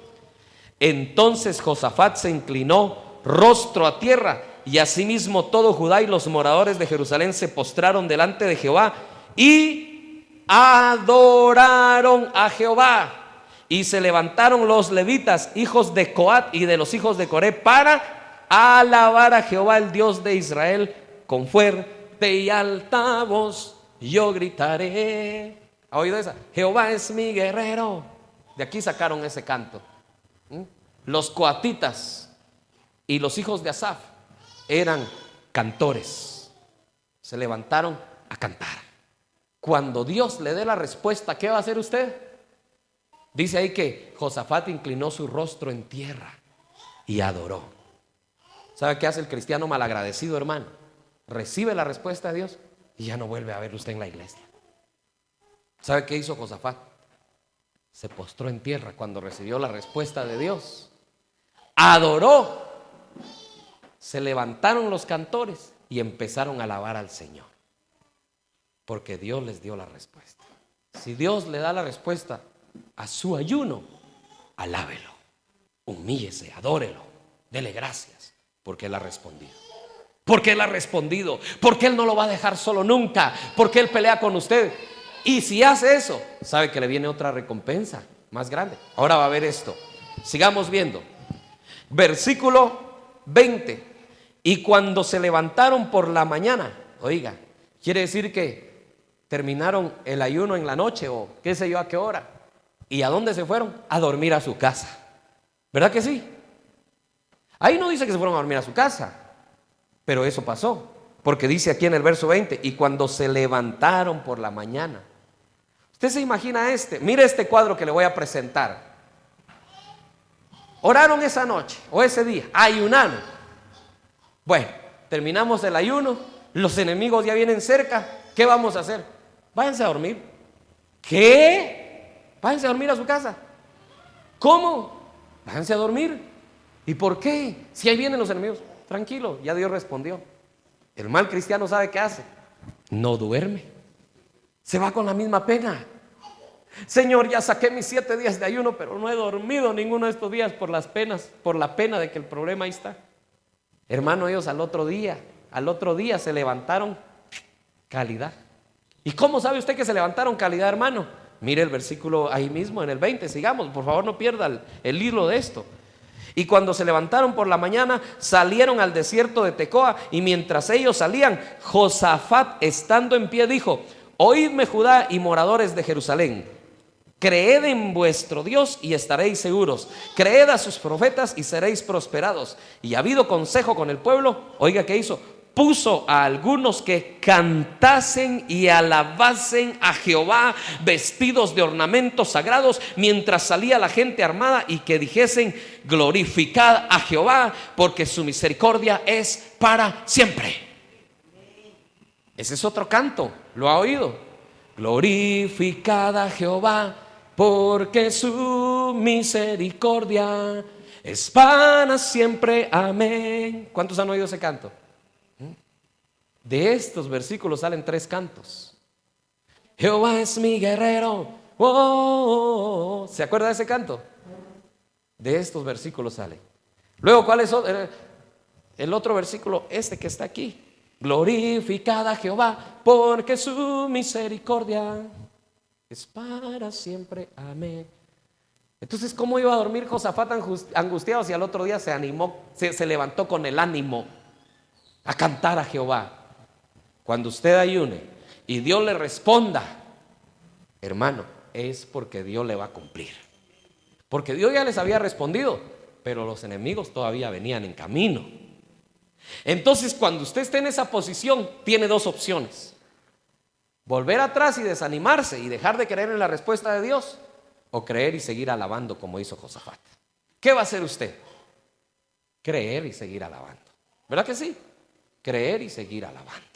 S1: Entonces Josafat se inclinó rostro a tierra, y asimismo todo Judá y los moradores de Jerusalén se postraron delante de Jehová y adoraron a Jehová. Y se levantaron los levitas, hijos de Coat y de los hijos de Coré, para alabar a Jehová, el Dios de Israel, con fuerte y alta voz. Yo gritaré. ¿Ha oído esa? Jehová es mi guerrero. De aquí sacaron ese canto. Los coatitas y los hijos de Asaf eran cantores. Se levantaron a cantar. Cuando Dios le dé la respuesta, ¿qué va a hacer usted? Dice ahí que Josafat inclinó su rostro en tierra y adoró. ¿Sabe qué hace el cristiano malagradecido, hermano? Recibe la respuesta de Dios y ya no vuelve a ver usted en la iglesia. ¿Sabe qué hizo Josafat? Se postró en tierra cuando recibió la respuesta de Dios. Adoró. Se levantaron los cantores y empezaron a alabar al Señor, porque Dios les dio la respuesta. Si Dios le da la respuesta a su ayuno, alábelo, humíllese, adórelo, dele gracias, porque Él ha respondido. Porque Él ha respondido, porque Él no lo va a dejar solo nunca, porque Él pelea con usted. Y si hace eso, sabe que le viene otra recompensa más grande. Ahora va a ver esto. Sigamos viendo. Versículo 20. Y cuando se levantaron por la mañana, oiga, quiere decir que terminaron el ayuno en la noche o qué sé yo a qué hora. ¿Y a dónde se fueron? A dormir a su casa. ¿Verdad que sí? Ahí no dice que se fueron a dormir a su casa, pero eso pasó, porque dice aquí en el verso 20, y cuando se levantaron por la mañana. Usted se imagina mire este cuadro que le voy a presentar. Oraron esa noche o ese día, ayunaron. Bueno, terminamos el ayuno, los enemigos ya vienen cerca. ¿Qué vamos a hacer? Váyanse a dormir. ¿Qué? Váyanse a dormir a su casa. ¿Cómo? Váyanse a dormir. ¿Y por qué? Si ahí vienen los enemigos. tranquilo, ya Dios respondió. El mal cristiano sabe qué hace, no duerme, se va con la misma pena. Señor, ya saqué mis 7 días de ayuno, pero no he dormido ninguno de estos días por las penas, por la pena de que el problema ahí está. Hermano, ellos al otro día se levantaron calidad. ¿Y cómo sabe usted que se levantaron calidad, hermano? Mire el versículo ahí mismo en el 20, sigamos, por favor no pierda el hilo de esto. Y cuando se levantaron por la mañana, salieron al desierto de Tecoa, y mientras ellos salían, Josafat, estando en pie, dijo: oídme, Judá y moradores de Jerusalén, creed en vuestro Dios y estaréis seguros, creed a sus profetas y seréis prosperados. Y habido consejo con el pueblo, oiga qué hizo, puso a algunos que cantasen y alabasen a Jehová vestidos de ornamentos sagrados, mientras salía la gente armada, y que dijesen: glorificad a Jehová, porque su misericordia es para siempre. Ese es otro canto, ¿lo ha oído? Glorificad a Jehová, porque su misericordia es para siempre. Amén. ¿Cuántos han oído ese canto? De estos versículos salen 3 cantos. Jehová es mi guerrero. Oh, oh, oh. ¿Se acuerda de ese canto? De estos versículos sale. Luego, ¿cuál es el otro versículo? Este que está aquí. Glorificad a Jehová, porque su misericordia es para siempre. Amén. Entonces, ¿cómo iba a dormir Josafat angustiado si al otro día se animó, se levantó con el ánimo a cantar a Jehová? Cuando usted ayune y Dios le responda, hermano, es porque Dios le va a cumplir. Porque Dios ya les había respondido, pero los enemigos todavía venían en camino. Entonces, cuando usted esté en esa posición, tiene 2 opciones: volver atrás y desanimarse y dejar de creer en la respuesta de Dios, o creer y seguir alabando como hizo Josafat. ¿Qué va a hacer usted? Creer y seguir alabando. ¿Verdad que sí? Creer y seguir alabando.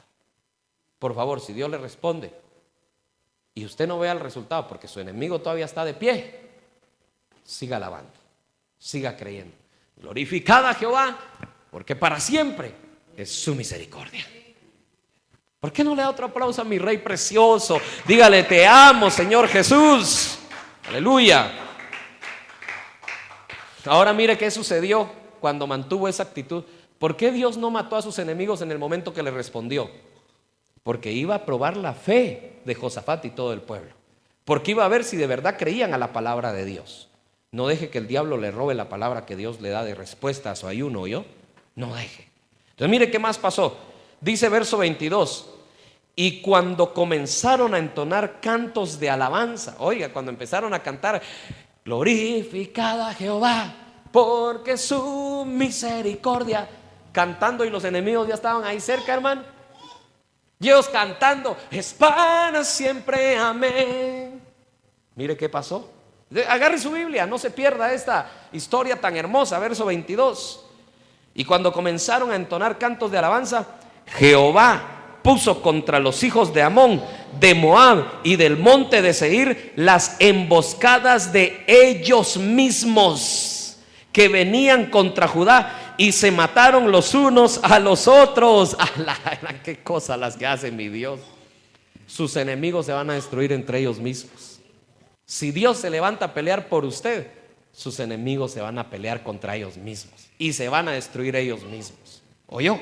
S1: Por favor, si Dios le responde y usted no vea el resultado porque su enemigo todavía está de pie, siga alabando, siga creyendo. Glorificad a Jehová, porque para siempre es su misericordia. ¿Por qué no le da otro aplauso a mi Rey precioso? Dígale: te amo, Señor Jesús. Aleluya. Ahora mire qué sucedió cuando mantuvo esa actitud. ¿Por qué Dios no mató a sus enemigos en el momento que le respondió? Porque iba a probar la fe de Josafat y todo el pueblo. Porque iba a ver si de verdad creían a la palabra de Dios. No deje que el diablo le robe la palabra que Dios le da de respuesta a su ayuno, ¿oyó? No deje. Entonces mire qué más pasó. Dice verso 22: y cuando comenzaron a entonar cantos de alabanza, oiga, cuando empezaron a cantar: glorificad a Jehová, porque su misericordia, cantando, y los enemigos ya estaban ahí cerca, hermano. Y ellos cantando: es para siempre, amén. Mire qué pasó. Agarre su Biblia, no se pierda esta historia tan hermosa. Verso 22: y cuando comenzaron a entonar cantos de alabanza, Jehová puso contra los hijos de Amón, de Moab y del monte de Seir las emboscadas de ellos mismos, que venían contra Judá, y se mataron los unos a los otros. Qué cosas las que hace mi Dios. Sus enemigos se van a destruir entre ellos mismos. Si Dios se levanta a pelear por usted, sus enemigos se van a pelear contra ellos mismos y se van a destruir ellos mismos. ¿Oyó?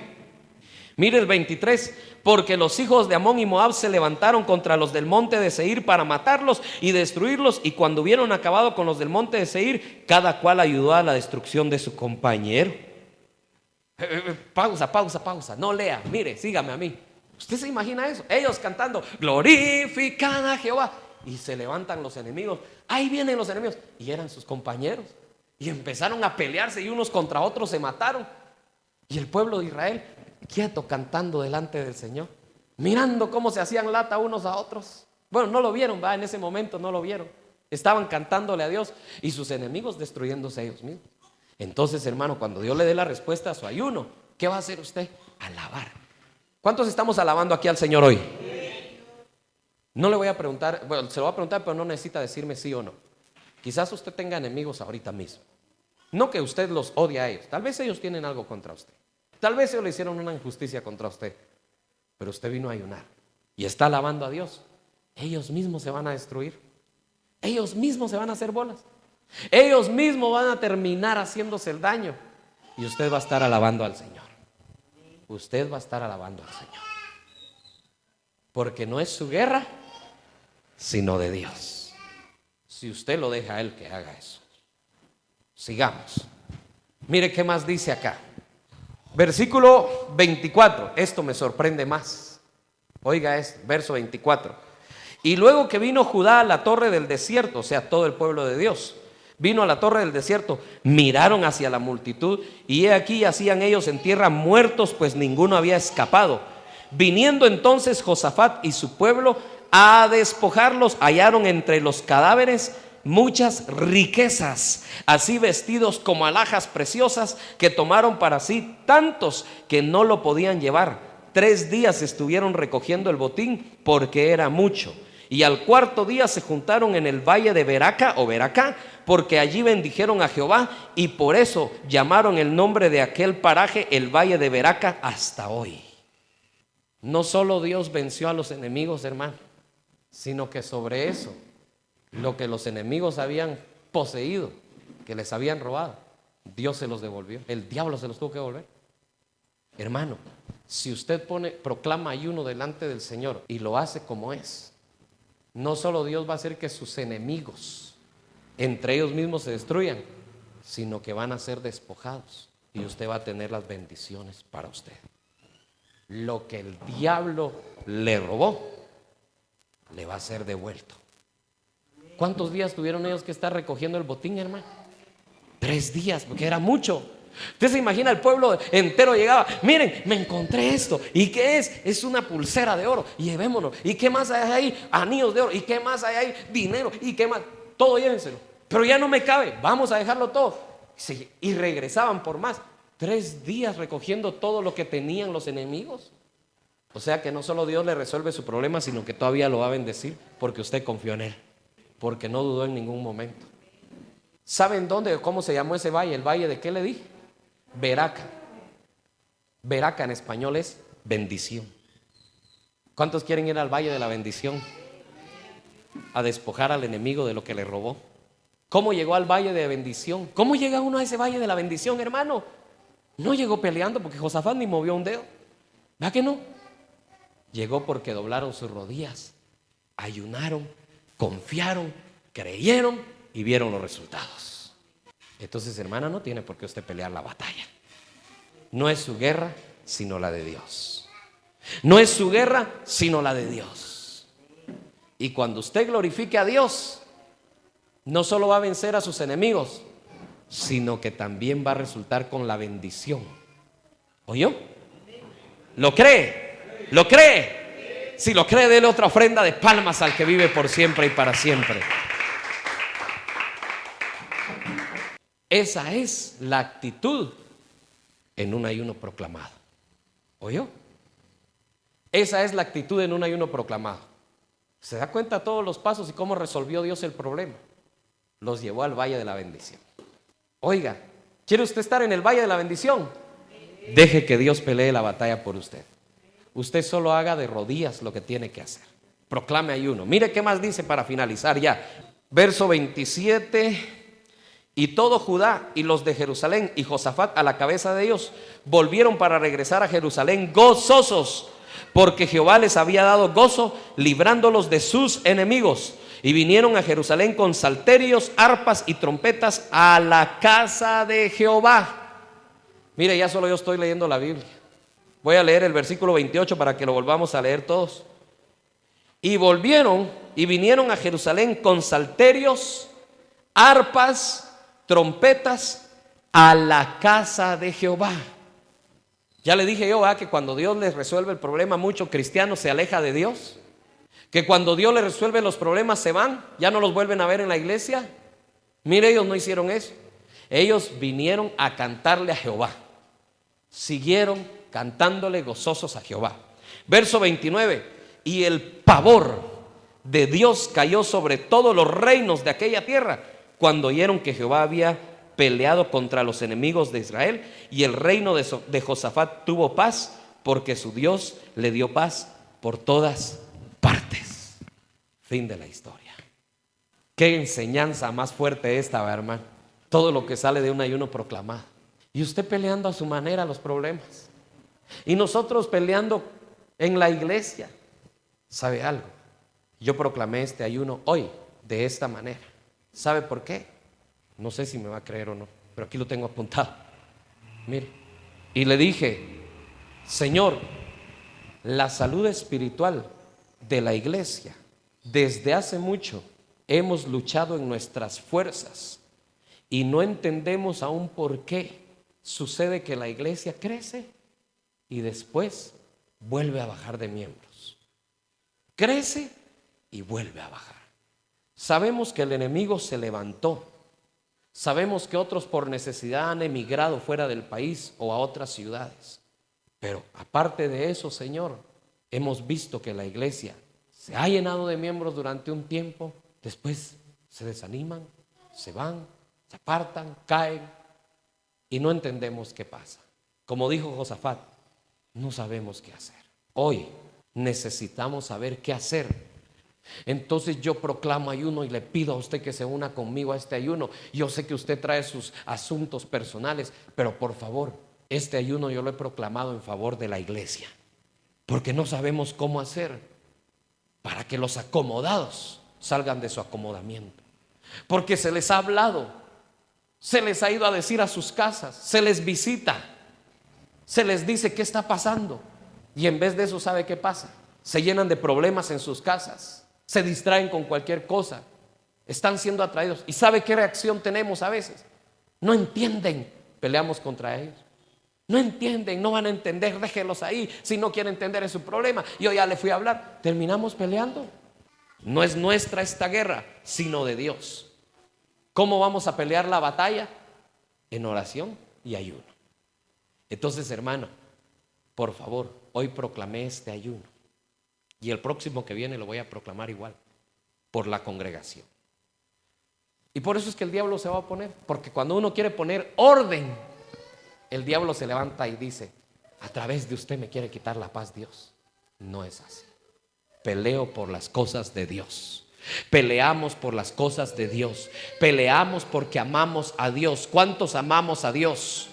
S1: Mire el 23: porque los hijos de Amón y Moab se levantaron contra los del monte de Seir para matarlos y destruirlos, y cuando hubieron acabado con los del monte de Seir, cada cual ayudó a la destrucción de su compañero. Pausa, no lea, mire, sígame a mí. ¿Usted se imagina eso? Ellos cantando: glorificad a Jehová, y se levantan los enemigos. Ahí vienen los enemigos, y eran sus compañeros, y empezaron a pelearse, y unos contra otros se mataron. Y el pueblo de Israel quieto, cantando delante del Señor, mirando cómo se hacían lata unos a otros. Bueno, no lo vieron, en ese momento no lo vieron. Estaban cantándole a Dios y sus enemigos destruyéndose ellos mismos. Entonces, hermano, cuando Dios le dé la respuesta a su ayuno, ¿qué va a hacer usted? Alabar. ¿Cuántos estamos alabando aquí al Señor hoy? No le voy a preguntar, bueno, se lo voy a preguntar, pero no necesita decirme sí o no. Quizás usted tenga enemigos ahorita mismo. No que usted los odie a ellos, tal vez ellos tienen algo contra usted. Tal vez ellos le hicieron una injusticia contra usted, pero usted vino a ayunar y está alabando a Dios. Ellos mismos se van a destruir. Ellos mismos se van a hacer bolas. Ellos mismos van a terminar haciéndose el daño. Y usted va a estar alabando al Señor. Usted va a estar alabando al Señor. Porque no es su guerra, sino de Dios. Si usted lo deja a Él que haga eso. Sigamos. Mire qué más dice acá. Versículo 24. Esto me sorprende más. Oiga esto, verso 24. Y luego que vino Judá a la torre del desierto, o sea, todo el pueblo de Dios, vino a la torre del desierto, miraron hacia la multitud, y he aquí yacían ellos en tierra muertos, pues ninguno había escapado. Viniendo entonces Josafat y su pueblo a despojarlos, hallaron entre los cadáveres muchas riquezas, así vestidos como alhajas preciosas, que tomaron para sí tantos que no lo podían llevar. 3 días estuvieron recogiendo el botín, porque era mucho. Y al 4.º día se juntaron en el valle de Beraca o Beracá, porque allí bendijeron a Jehová, y por eso llamaron el nombre de aquel paraje el valle de Beraca hasta hoy. No solo Dios venció a los enemigos, hermano, sino que sobre eso, lo que los enemigos habían poseído, que les habían robado, Dios se los devolvió. El diablo se los tuvo que devolver. Hermano, si usted proclama ayuno delante del Señor y lo hace como es, no solo Dios va a hacer que sus enemigos entre ellos mismos se destruyan, sino que van a ser despojados y usted va a tener las bendiciones para usted. Lo que el diablo le robó, le va a ser devuelto. ¿Cuántos días tuvieron ellos que estar recogiendo el botín, hermano? 3 días, porque era mucho. Usted se imagina, el pueblo entero llegaba. Miren, me encontré esto. ¿Y qué es? Es una pulsera de oro. Llevémonos. ¿Y qué más hay ahí? Anillos de oro. ¿Y qué más hay ahí? Dinero. ¿Y qué más? Todo llévenselo. Pero ya no me cabe. Vamos a dejarlo todo. Sí, y regresaban por más. 3 días recogiendo todo lo que tenían los enemigos. O sea que no solo Dios le resuelve su problema, sino que todavía lo va a bendecir, porque usted confió en Él, porque no dudó en ningún momento. ¿Saben dónde, cómo se llamó ese valle? ¿El valle de qué le dije? Beraca. Beraca en español es bendición. ¿Cuántos quieren ir al valle de la bendición? A despojar al enemigo de lo que le robó. ¿Cómo llegó al valle de bendición? ¿Cómo llega uno a ese valle de la bendición, hermano? No llegó peleando, porque Josafat ni movió un dedo. ¿Verdad que no? Llegó porque doblaron sus rodillas, ayunaron, confiaron, creyeron y vieron los resultados. Entonces, hermana, no tiene por qué usted pelear la batalla. No es su guerra, sino la de Dios. No es su guerra, sino la de Dios. Y cuando usted glorifique a Dios, no solo va a vencer a sus enemigos, sino que también va a resultar con la bendición. ¿Oyó? ¿Lo cree? ¿Lo cree? Si lo cree, déle otra ofrenda de palmas al que vive por siempre y para siempre. Esa es la actitud en un ayuno proclamado. ¿Oyó? Esa es la actitud en un ayuno proclamado. ¿Se da cuenta de todos los pasos y cómo resolvió Dios el problema? Los llevó al valle de la bendición. Oiga, ¿quiere usted estar en el valle de la bendición? Deje que Dios pelee la batalla por usted. Usted solo haga de rodillas lo que tiene que hacer. Proclame ayuno. Mire qué más dice para finalizar ya. Verso 27. Y todo Judá y los de Jerusalén y Josafat a la cabeza de ellos volvieron para regresar a Jerusalén gozosos, porque Jehová les había dado gozo librándolos de sus enemigos. Y vinieron a Jerusalén con salterios, arpas y trompetas a la casa de Jehová. Mire, ya solo yo estoy leyendo la Biblia. Voy a leer el versículo 28 para que lo volvamos a leer todos. Y volvieron y vinieron a Jerusalén con salterios, arpas, trompetas a la casa de Jehová. Ya le dije yo, que cuando Dios les resuelve el problema, muchos cristianos se alejan de Dios. Que cuando Dios les resuelve los problemas se van, ya no los vuelven a ver en la iglesia. Mire, ellos no hicieron eso. Ellos vinieron a cantarle a Jehová. Siguieron cantándole gozosos a Jehová. Verso 29. Y el pavor de Dios cayó sobre todos los reinos de aquella tierra cuando oyeron que Jehová había peleado contra los enemigos de Israel, y el reino de Josafat tuvo paz, porque su Dios le dio paz por todas partes. Fin de la historia. Qué enseñanza más fuerte esta, hermano. Todo lo que sale de un ayuno proclamado. Y usted peleando a su manera los problemas. Y nosotros peleando en la iglesia. ¿Sabe algo? Yo proclamé este ayuno hoy de esta manera. ¿Sabe por qué? No sé si me va a creer o no, pero aquí lo tengo apuntado. Mire, y le dije: Señor, la salud espiritual de la iglesia, desde hace mucho hemos luchado en nuestras fuerzas y no entendemos aún por qué sucede que la iglesia crece y después vuelve a bajar de miembros. Crece y vuelve a bajar. Sabemos que el enemigo se levantó. Sabemos que otros por necesidad han emigrado fuera del país o a otras ciudades. Pero aparte de eso, Señor, hemos visto que la iglesia se ha llenado de miembros durante un tiempo, después se desaniman, se van, se apartan, caen y no entendemos qué pasa. Como dijo Josafat, no sabemos qué hacer. Hoy necesitamos saber qué hacer. Entonces yo proclamo ayuno y le pido a usted que se una conmigo a este ayuno. Yo sé que usted trae sus asuntos personales, pero por favor, este ayuno yo lo he proclamado en favor de la iglesia, porque no sabemos cómo hacer para que los acomodados salgan de su acomodamiento. Porque se les ha hablado, se les ha ido a decir a sus casas, se les visita, se les dice qué está pasando, y en vez de eso, ¿sabe qué pasa? Se llenan de problemas en sus casas. Se distraen con cualquier cosa. Están siendo atraídos. ¿Y sabe qué reacción tenemos a veces? No entienden. Peleamos contra ellos. No entienden, no van a entender. Déjenlos ahí. Si no quieren entender es su problema. Yo ya le fui a hablar. Terminamos peleando. No es nuestra esta guerra, sino de Dios. ¿Cómo vamos a pelear la batalla? En oración y ayuno. Entonces, hermano, por favor, hoy proclamé este ayuno. Y el próximo que viene lo voy a proclamar igual, por la congregación. Y por eso es que el diablo se va a oponer, porque cuando uno quiere poner orden, el diablo se levanta y dice: a través de usted me quiere quitar la paz Dios. No es así. Peleo por las cosas de Dios. Peleamos por las cosas de Dios. Peleamos porque amamos a Dios. ¿Cuántos amamos a Dios?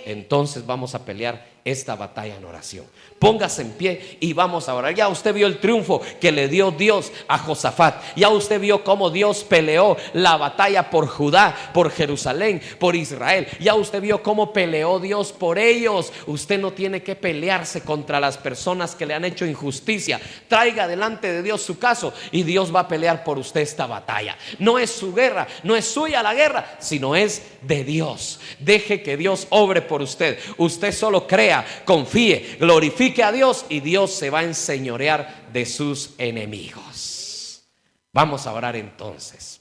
S1: Entonces vamos a pelear esta batalla en oración. Póngase en pie y vamos a orar. Ya usted vio el triunfo que le dio Dios a Josafat. Ya usted vio cómo Dios peleó la batalla por Judá, por Jerusalén, por Israel. Ya usted vio cómo peleó Dios por ellos. Usted no tiene que pelearse contra las personas que le han hecho injusticia. Traiga delante de Dios su caso y Dios va a pelear por usted esta batalla. No es su guerra, no es suya la guerra, sino es de Dios. Deje que Dios obre por usted. Usted solo crea, confíe, glorifique a Dios y Dios se va a enseñorear de sus enemigos. Vamos a orar entonces.